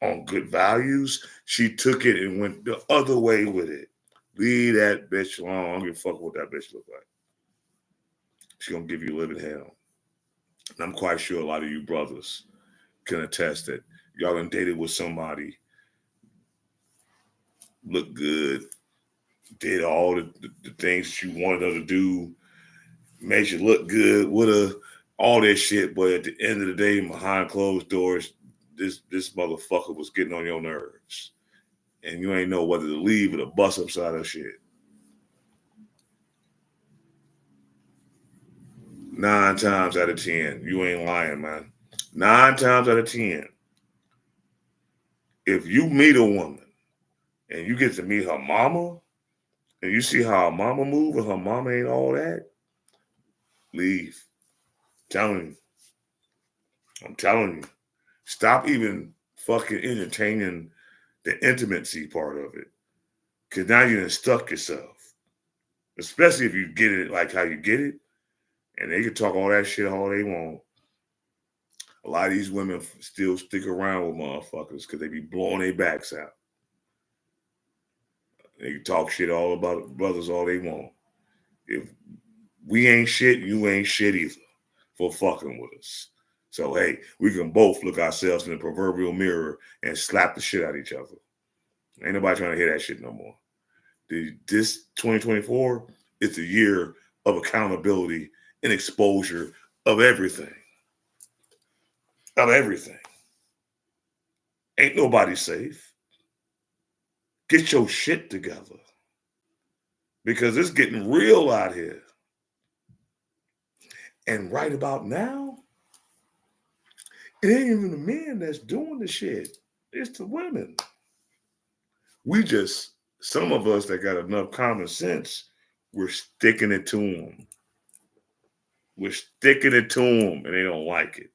on good values, she took it and went the other way with it. Leave that bitch alone. I don't give a fuck what that bitch look like. She gonna give you living hell. And I'm quite sure a lot of you brothers can attest that y'all done dated with somebody, look good, did all the things that you wanted her to do, made you look good with her, all that shit. But at the end of the day, behind closed doors, this motherfucker was getting on your nerves. And you ain't know whether to leave or to bust upside her shit. 9 times out of 10, you ain't lying, man. 9 times out of 10, if you meet a woman and you get to meet her mama, and you see how her mama move and her mama ain't all that, leave. I'm telling you. Stop even fucking entertaining the intimacy part of it. Because now you done stuck yourself. Especially if you get it like how you get it. And they can talk all that shit all they want. A lot of these women still stick around with motherfuckers because they be blowing their backs out. They can talk shit all about brothers all they want. If we ain't shit, you ain't shit either for fucking with us. So, hey, we can both look ourselves in the proverbial mirror and slap the shit out of each other. Ain't nobody trying to hear that shit no more. This 2024 is the year of accountability and exposure of everything. Of everything. Ain't nobody safe. Get your shit together. Because it's getting real out here. And right about now, it ain't even the men that's doing the shit. It's the women. Some of us that got enough common sense, we're sticking it to them. We're sticking it to them and they don't like it.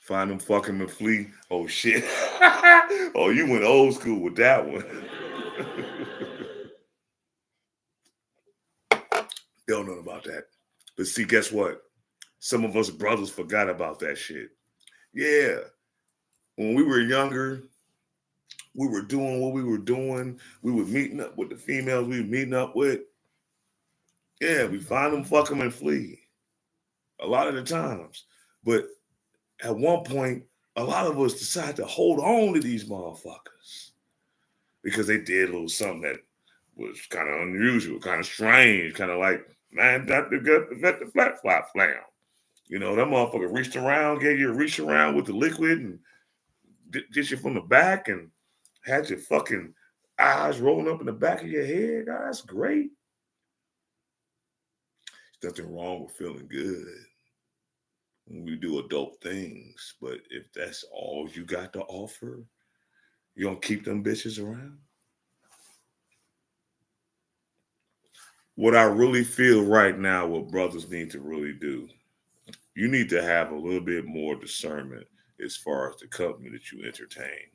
Find them, fuck him, and flee. Oh, shit. Oh, you went old school with that one. Don't know about that. But see, guess what? Some of us brothers forgot about that shit. Yeah. When we were younger, we were doing what we were doing. We were meeting up with the females we were meeting up with. Yeah, we find them, fuck them, and flee. A lot of the times. But at one point, a lot of us decided to hold on to these motherfuckers because they did a little something that was kind of unusual, kind of strange, kind of like, man, got the flat flop flam. You know, that motherfucker reached around, gave you a reach around with the liquid and did you from the back and had your fucking eyes rolling up in the back of your head. God, that's great. There's nothing wrong with feeling good. We do adult things, but if that's all you got to offer, you don't keep them bitches around? What I really feel right now, what brothers need to really do, you need to have a little bit more discernment as far as the company that you entertain.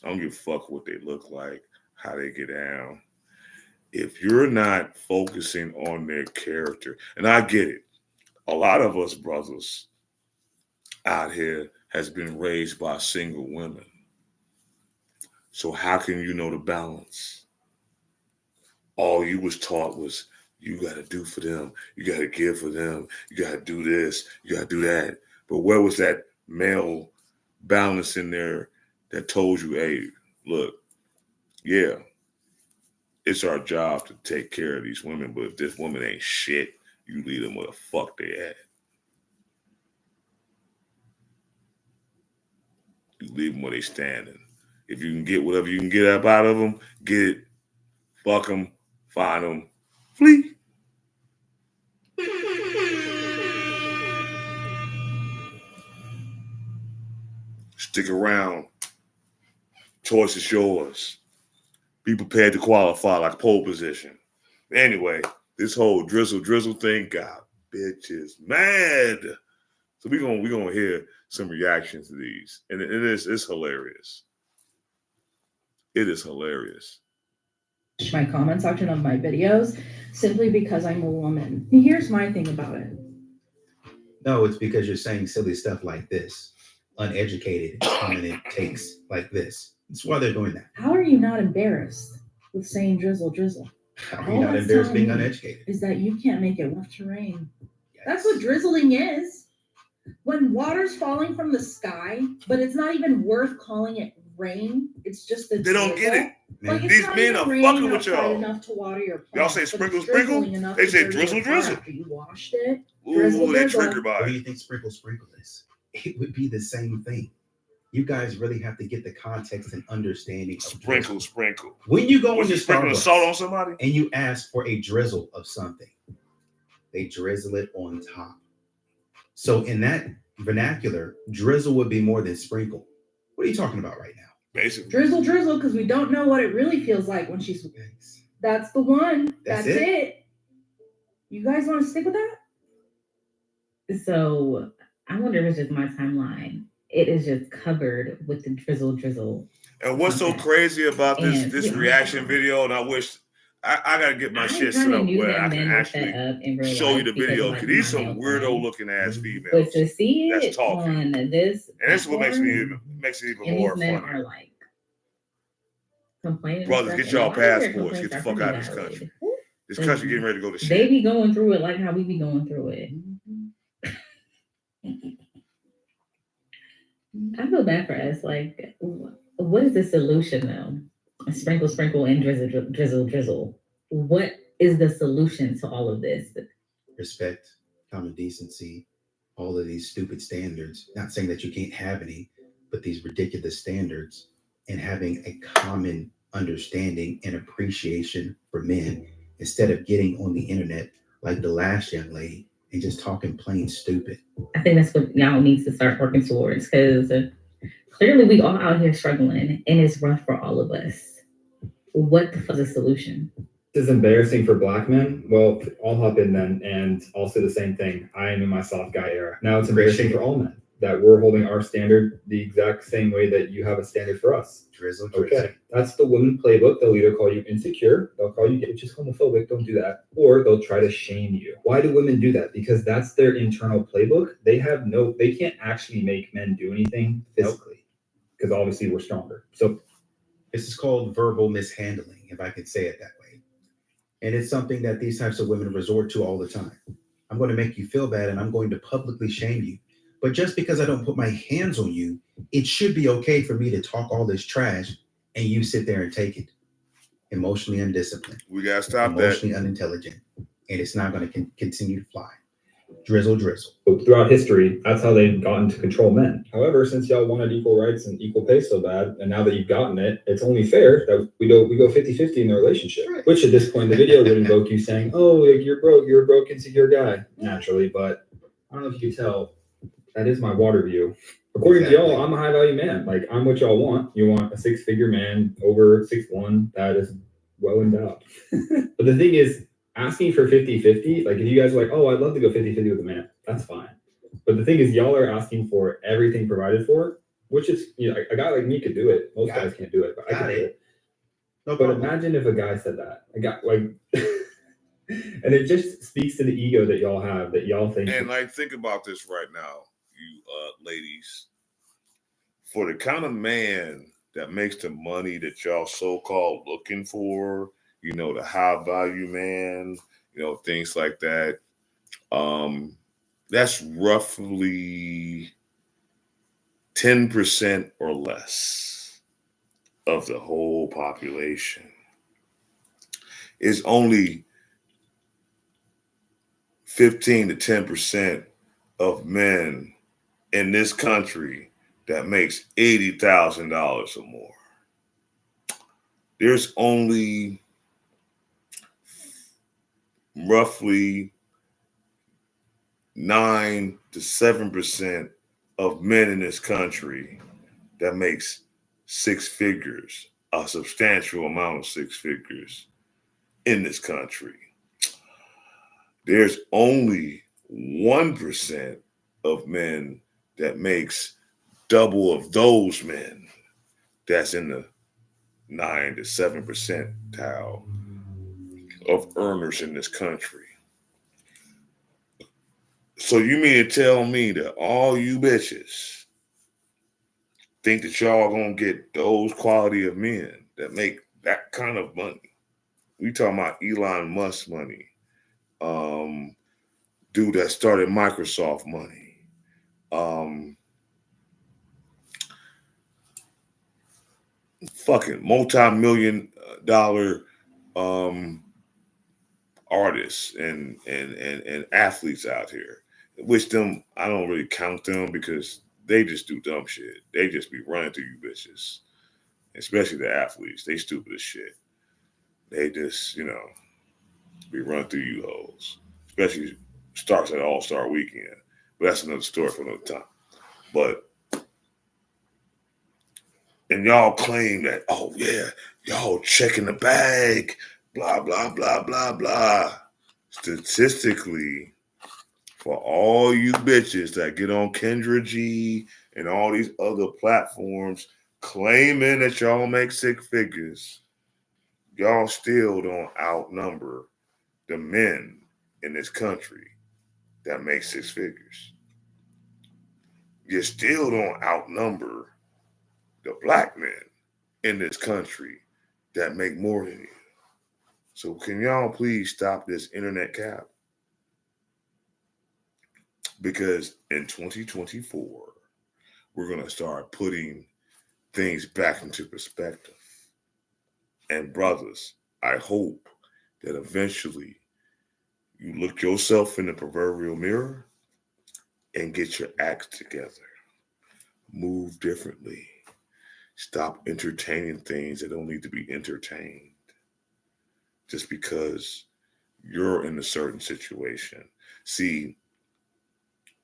I don't give a fuck what they look like, how they get down. If you're not focusing on their character, and I get it, a lot of us brothers out here has been raised by single women. So how can you know the balance? All you was taught was you got to do for them. You got to give for them. You got to do this. You got to do that. But where was that male balance in there that told you, hey, look, yeah, it's our job to take care of these women, but if this woman ain't shit, you leave them where the fuck they at. You leave them where they standing. If you can get whatever you can get up out of them, get it. Fuck them, find them, flee. Stick around. Choice is yours. Be prepared to qualify like pole position. Anyway, this whole drizzle thing got bitches mad. So we're gonna hear some reactions to these. And it's hilarious. It is hilarious. My comment section of my videos simply because I'm a woman. Here's my thing about it. No, it's because you're saying silly stuff like this. Uneducated prominent takes like this. That's why they're doing that. How are you not embarrassed with saying drizzle? How are you not embarrassed being uneducated? Is that you can't make it left to rain. Yes. That's what drizzling is. When water's falling from the sky, but it's not even worth calling it rain. It's just the they don't get it. Like, these men are fucking with y'all. Enough to water your plants, y'all say sprinkle. They say drizzle. After you washed it. Ooh, they triggered by it. What do you think sprinkle is? It would be the same thing. You guys really have to get the context and understanding of sprinkle. When you go into sprinkling salt on somebody and you ask for a drizzle of something, they drizzle it on top. So in that vernacular, drizzle would be more than sprinkle. What are you talking about right now? Basically, drizzle, because we don't know what it really feels like when she's. That's the one. That's it. You guys want to stick with that? So I wonder if it's just my timeline. It is just covered with the drizzle. And what's so crazy about this reaction video? And I wish I gotta get my shit set up where I can actually show you the video because these some weirdo looking ass females. But to see it that's talking. On this, and this is what makes it even more funny. Are like complaining. Brothers, get y'all passports. Get the fuck out of this country. This country getting ready to go to shit. They be going through it like how we be going through it. I feel bad for us. Like, what is the solution though? Sprinkle, and drizzle. What is the solution to all of this? Respect, common decency, all of these stupid standards. Not saying that you can't have any, but these ridiculous standards and having a common understanding and appreciation for men instead of getting on the internet like the last young lady and just talking plain stupid. I think that's what y'all needs to start working towards because clearly we all out here struggling and it's rough for all of us. What the fuck is the solution? This is embarrassing for Black men. Well, I'll hop in then and I'll say the same thing. I am in my soft guy era. Now it's embarrassing for all men that we're holding our standard the exact same way that you have a standard for us. Drizzle. Okay, that's the women playbook. They'll either call you insecure, they'll call you which is homophobic, don't do that, or they'll try to shame you. Why do women do that? Because that's their internal playbook. They can't actually make men do anything physically because obviously we're stronger. So this is called verbal mishandling, if I could say it that way. And it's something that these types of women resort to all the time. I'm going to make you feel bad and I'm going to publicly shame you. But just because I don't put my hands on you, it should be okay for me to talk all this trash and you sit there and take it. Emotionally undisciplined. We got to stop that. Emotionally unintelligent. And it's not going to continue to fly. Drizzle. Throughout history, that's how they've gotten to control men. However, since y'all wanted equal rights and equal pay so bad, and now that you've gotten it, it's only fair that we go 50-50 in the relationship. Right. Which at this point in the video would invoke you saying, oh, like, you're a broke, insecure guy. Naturally, but I don't know if you can tell, that is my water view. According to y'all, I'm a high value man. Like, I'm what y'all want. You want a 6-figure man over 6'1", that is well endowed. But the thing is, asking for 50-50, like if you guys are like, oh, I'd love to go 50-50 with a man, that's fine. But the thing is, y'all are asking for everything provided for, which is, you know, a guy like me could do it. Most guys can't do it, but I can do it. No But problem. imagine if a guy said that. A guy like, and it just speaks to the ego that y'all have, that y'all think. And like, think about this right now, you ladies. For the kind of man that makes the money that y'all so-called looking for, you know, the high value man, you know, things like that. That's roughly 10% or less of the whole population. It's only 15 to 10% of men in this country that makes $80,000 or more. There's only roughly 9 to 7% of men in this country that makes 6 figures, a substantial amount of 6 figures in this country. There's only 1% of men that makes double of those men. That's in the 9 to 7 percentile of earners in this country. So you mean to tell me that all you bitches think that y'all gonna get those quality of men that make that kind of money? We talking about Elon Musk money, dude that started Microsoft money, fucking multi-million dollar artists and athletes out here. Which them, I don't really count them because they just do dumb shit. They just be running through you bitches, especially the athletes. They stupid as shit. They just, you know, be running through you hoes. Especially starts at All-Star Weekend. But that's another story for another time. But, and y'all claim that, oh yeah, y'all checking the bag, blah, blah, blah, blah, blah. Statistically, for all you bitches that get on Kendra G and all these other platforms claiming that y'all make 6 figures, y'all still don't outnumber the men in this country that make 6 figures. You still don't outnumber the black men in this country that make more than you. So can y'all please stop this internet cap? Because in 2024, we're going to start putting things back into perspective. And brothers, I hope that eventually you look yourself in the proverbial mirror and get your act together. Move differently. Stop entertaining things that don't need to be entertained just because you're in a certain situation. See,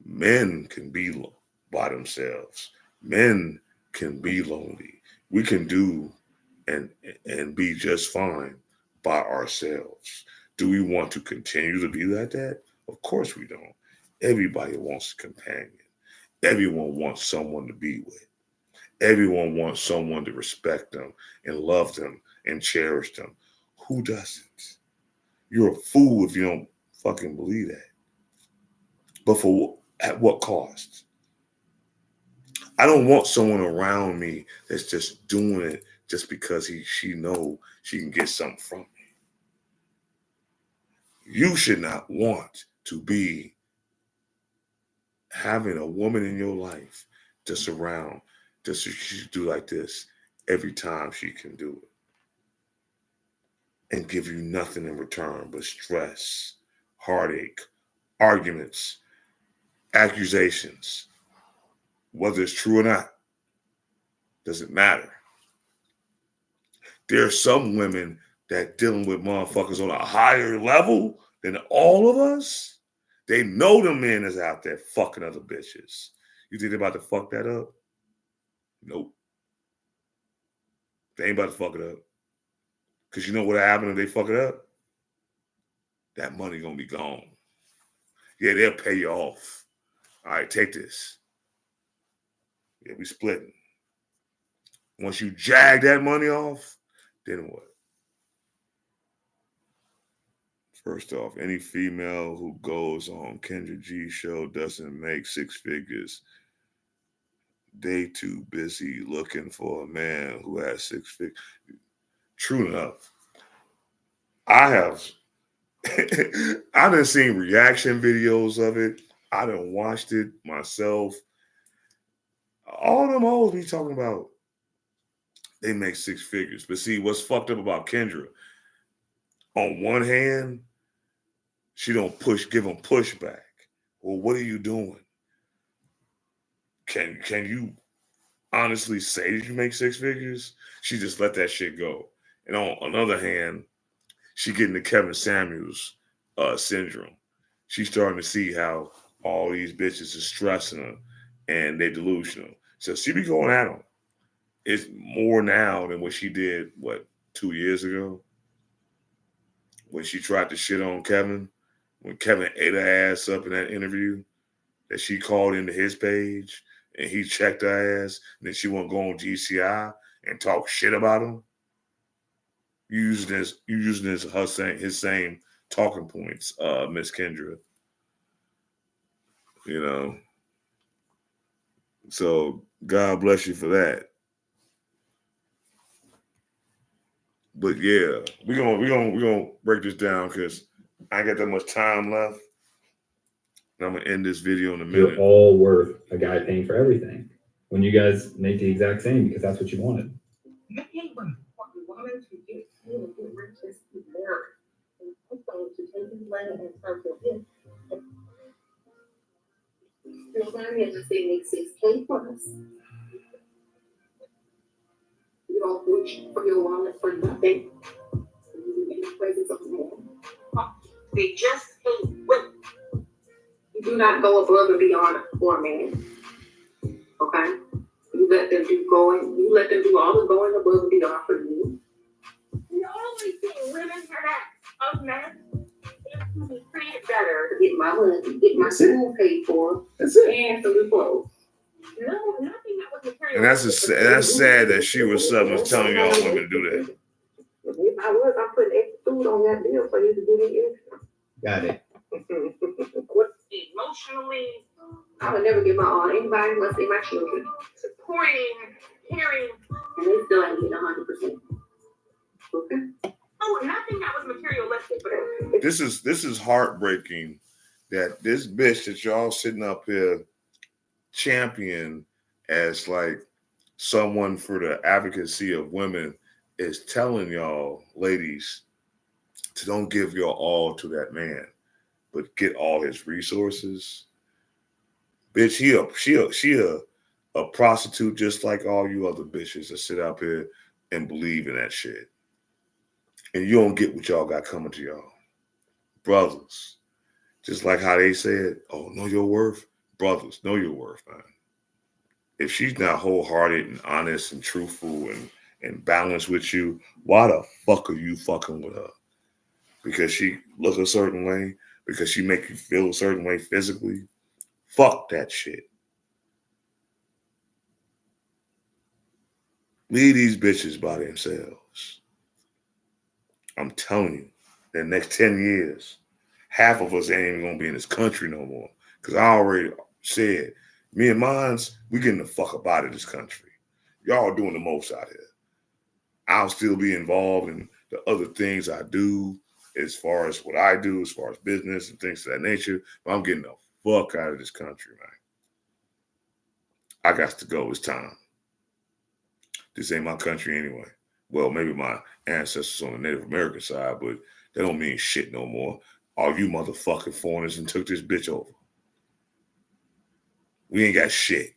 men can be by themselves. Men can be lonely. We can do and be just fine by ourselves. Do we want to continue to be like that? Of course we don't. Everybody wants a companion. Everyone wants someone to be with. Everyone wants someone to respect them and love them and cherish them. Who doesn't? You're a fool if you don't fucking believe that. But at what cost? I don't want someone around me that's just doing it just because she know she can get something from me. You should not want to be having a woman in your life just around, just so she do like this every time she can do it and give you nothing in return but stress, heartache, arguments, accusations. Whether it's true or not, doesn't matter. There are some women that dealing with motherfuckers on a higher level than all of us. They know the men is out there fucking other bitches. You think they're about to fuck that up? Nope. They ain't about to fuck it up. Because you know what'll happen if they fuck it up? That money gonna be gone. Yeah, they'll pay you off. All right, take this. Yeah, we splitting. Once you jag that money off, then what? First off, any female who goes on Kendra G show doesn't make six figures. They too busy looking for a man who has six figures. True enough. I have I done seen reaction videos of it. I done watched it myself. All them hoes be talking about they make six figures. But see, what's fucked up about Kendra, on one hand, she don't give them pushback. Well, what are you doing? Can you honestly say that you make six figures? She just let that shit go. And on the other hand, she getting the Kevin Samuels syndrome. She's starting to see how all these bitches are stressing her and they're delusional. So she be going at them. It's more now than what she did, 2 years ago? When she tried to shit on Kevin, when Kevin ate her ass up in that interview that she called into his page and he checked her ass, and then she won't go on GCI and talk shit about him. You using his same talking points, Miss Kendra. You know. So God bless you for that. But yeah, we're gonna break this down because I ain't got that much time left. And I'm gonna end this video in a minute. You're all worth a guy paying for everything. When you guys make the exact same because that's what you wanted. You can't want a woman to get you and get rich just to be married. And I'm going to take his money and serve him. Still going to just say make 6K plus. You don't wish for your wallet for nothing. In the presence of man. They just hate women. You do not go above and beyond for a man. Okay? You let them do all the going above and beyond for you. You always see women have us men. They're to be treated better to get my money, get my school paid for, and some new clothes. No, nothing that was material. And that's sad that she was telling y'all women to do that. If I was, I'm putting extra food on that bill for you to do the extra. Got it. Emotionally, I would never give my all to anybody unless they're my children. Supporting, caring, and they still ain't getting 100%. Okay? Oh, nothing that was materialistic, but This is heartbreaking that this bitch that y'all sitting up here champion as like someone for the advocacy of women is telling y'all ladies to don't give your all to that man, but get all his resources. Bitch, she a prostitute just like all you other bitches that sit up here and believe in that shit. And you don't get what y'all got coming to y'all. Brothers, just like how they said, oh, know your worth? Brothers, know your worth, man. If she's not wholehearted and honest and truthful and balanced with you, why the fuck are you fucking with her? Because she look a certain way? Because she make you feel a certain way physically? Fuck that shit. Leave these bitches by themselves. I'm telling you, the next 10 years, half of us ain't even gonna be in this country no more. Because I already said, me and mines, we getting the fuck up out of this country. Y'all doing the most out here. I'll still be involved in the other things I do as far as what I do, as far as business and things of that nature, but I'm getting the fuck out of this country, man. I got to go. It's time. This ain't my country anyway. Well, maybe my ancestors on the Native American side, but that don't mean shit no more. All you motherfucking foreigners and took this bitch over. We ain't got shit.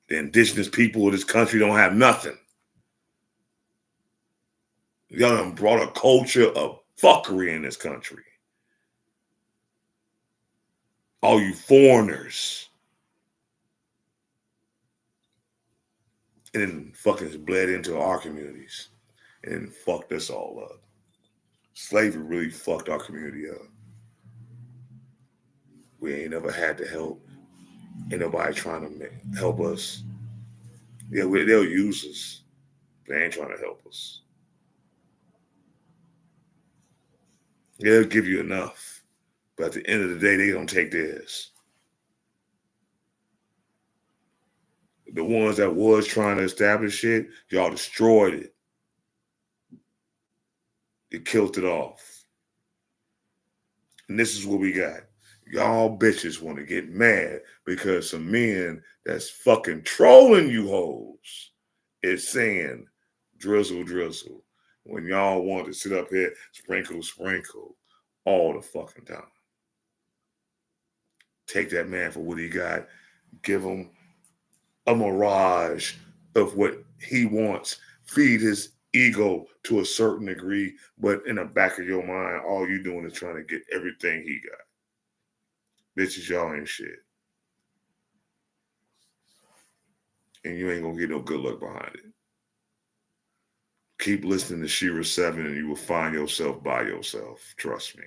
The indigenous people of this country don't have nothing. Y'all done brought a culture of fuckery in this country. all you foreigners. And then fucking bled into our communities and fucked us all up. Slavery really fucked our community up. We ain't never had to help. Ain't nobody trying to help us. Yeah, they'll use us. They ain't trying to help us. They'll give you enough. But at the end of the day, they don't take theirs. The ones that was trying to establish it, y'all destroyed it. You killed it off. And this is what we got. Y'all bitches want to get mad because some men that's fucking trolling you hoes is saying drizzle, drizzle. When y'all want to sit up here, sprinkle, sprinkle all the fucking time. Take that man for what he got. Give him a mirage of what he wants. Feed his ego to a certain degree, but in the back of your mind, all you doing is trying to get everything he got. Bitches, y'all ain't shit. And you ain't gonna get no good luck behind it. Keep listening to Shira 7 and you will find yourself by yourself. Trust me.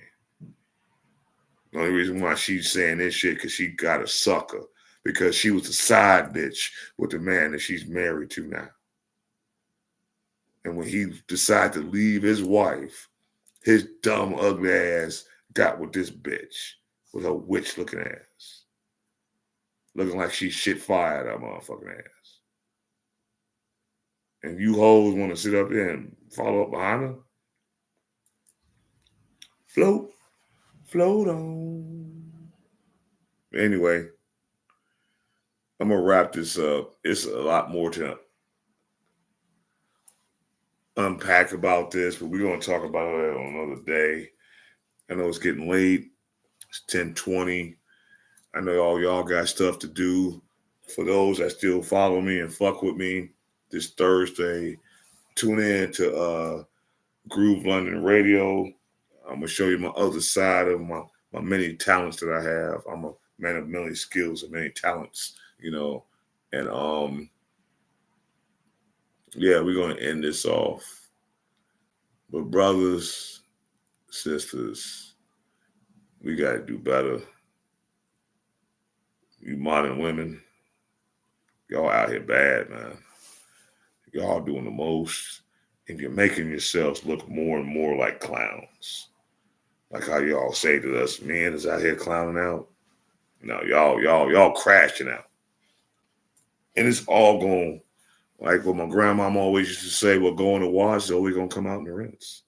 The only reason why she's saying this shit because she got a sucker. Because she was a side bitch with the man that she's married to now. And when he decided to leave his wife, his dumb, ugly ass got with this bitch with her witch-looking ass. Looking like she shit fired that motherfucking ass. And you hoes want to sit up there and follow up behind her? Float on. Anyway, I'm going to wrap this up. It's a lot more to unpack about this, but we're going to talk about it on another day. I know it's getting late. It's 10:20. I know all y'all got stuff to do. For those that still follow me and fuck with me, this Thursday, tune in to Groove London Radio. I'm going to show you my other side of my many talents that I have. I'm a man of many skills and many talents, you know. And yeah, we're going to end this off. But brothers, sisters, we got to do better. You modern women, y'all out here bad, man. Y'all doing the most, and you're making yourselves look more and more like clowns. Like how y'all say to us, men is out here clowning out. No, y'all crashing out. And it's all going, like what my grandmama always used to say, well, go in the wash, so we're going to come out in the rinse.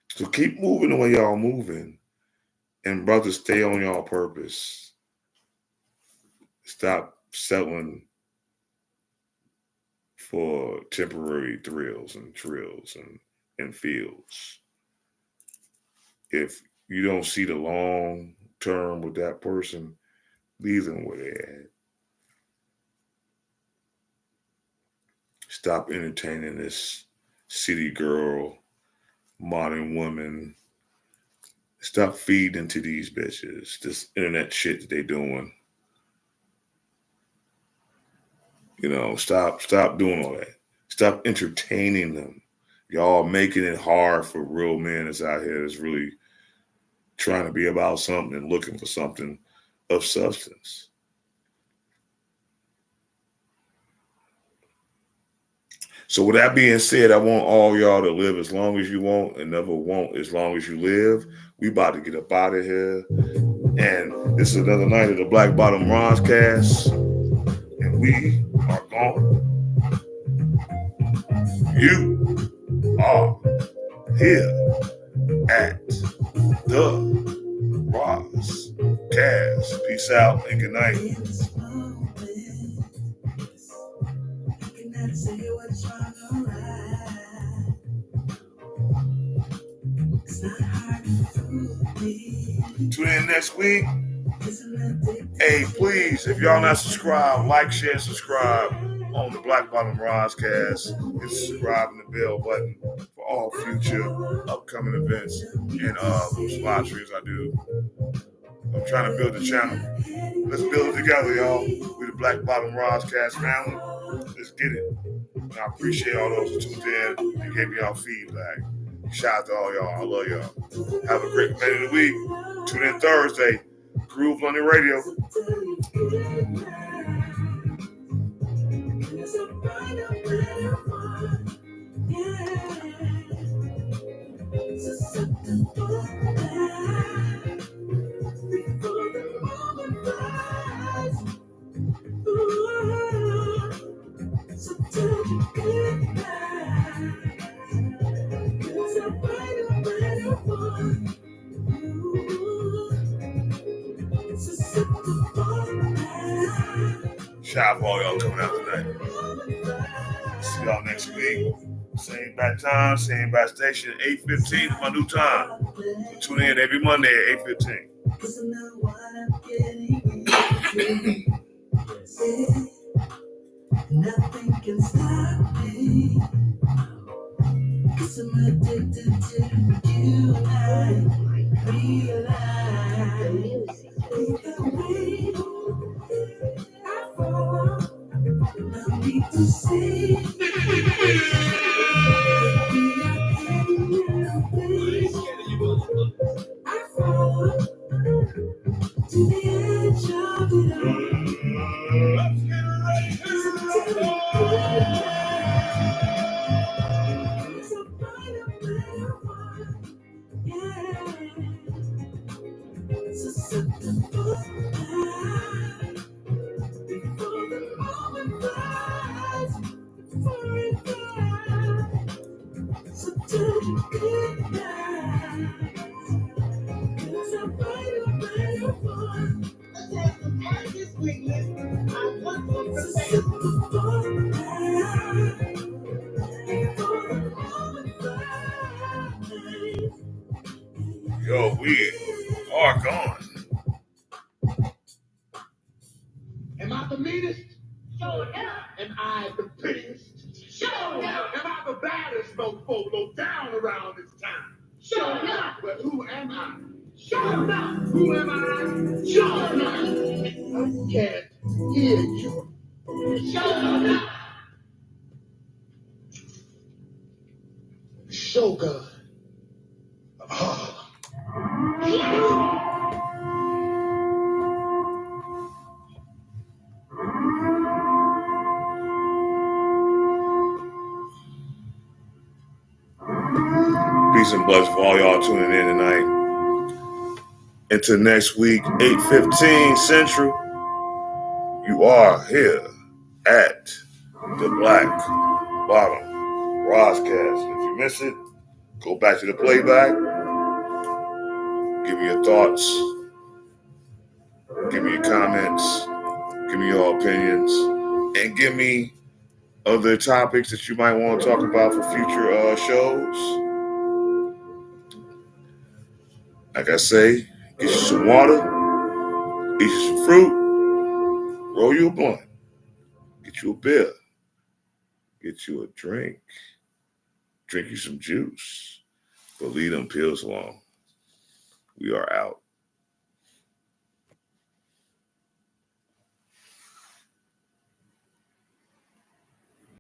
So keep moving the way y'all moving. And brothers, stay on y'all purpose. Stop settling for temporary thrills and trills and feels. If you don't see the long term with that person, leave them where they're at. Stop entertaining this city girl, modern woman. Stop feeding into these bitches, this internet shit that they doing. You know, stop doing all that. Stop entertaining them. Y'all making it hard for real men that's out here that's really trying to be about something and looking for something of substance. So with that being said, I want all y'all to live as long as you want and never want as long as you live. We about to get up out of here. And this is another night of the Black Bottom Ronzcast. And we are gone. You are here at the Ronzcast. Peace out and good night. Tune in next week. Hey, please, if y'all not subscribed, like, share, subscribe on the Black Bottom Ronzcast. Hit subscribe and the bell button for all future upcoming events and live streams I do. I'm trying to build the channel. Let's build it together, y'all. We the Black Bottom Roscast family. Let's get it. And I appreciate all those who tuned in and gave me y'all feedback. Shout out to all y'all. I love y'all. Have a great remainder of the week. Tune in Thursday. Groove London Radio. Shout out for all y'all coming out tonight. See y'all next week. Same bad time, same bad station, 8:15 is my new time. So tune in every Monday at 8:15. Nothing can stop me. 'Cause I'm addicted to you and I realize the way I fall. No need to say I fall to the edge of it all. Let's get ready to Yo, we are gone. Am I the meanest? Sure enough. Am I the prettiest? Sure enough. Am I the baddest mofo low down around this town? Sure enough. But who am I? Sure enough. Who am I? Sure enough. I can't hear you. Sure enough. Shogun. Peace and blessings for all y'all tuning in tonight. Until next week, 8:15 Central. You are here at the Black Bottom Roscast. If you miss it, go back to the playback. Give me your thoughts. Give me your comments. Give me your opinions. And give me other topics that you might want to talk about for future shows. Like I say, get you some water, eat you some fruit, roll you a blunt, get you a beer, get you a drink you some juice, but leave them pills alone. We are out.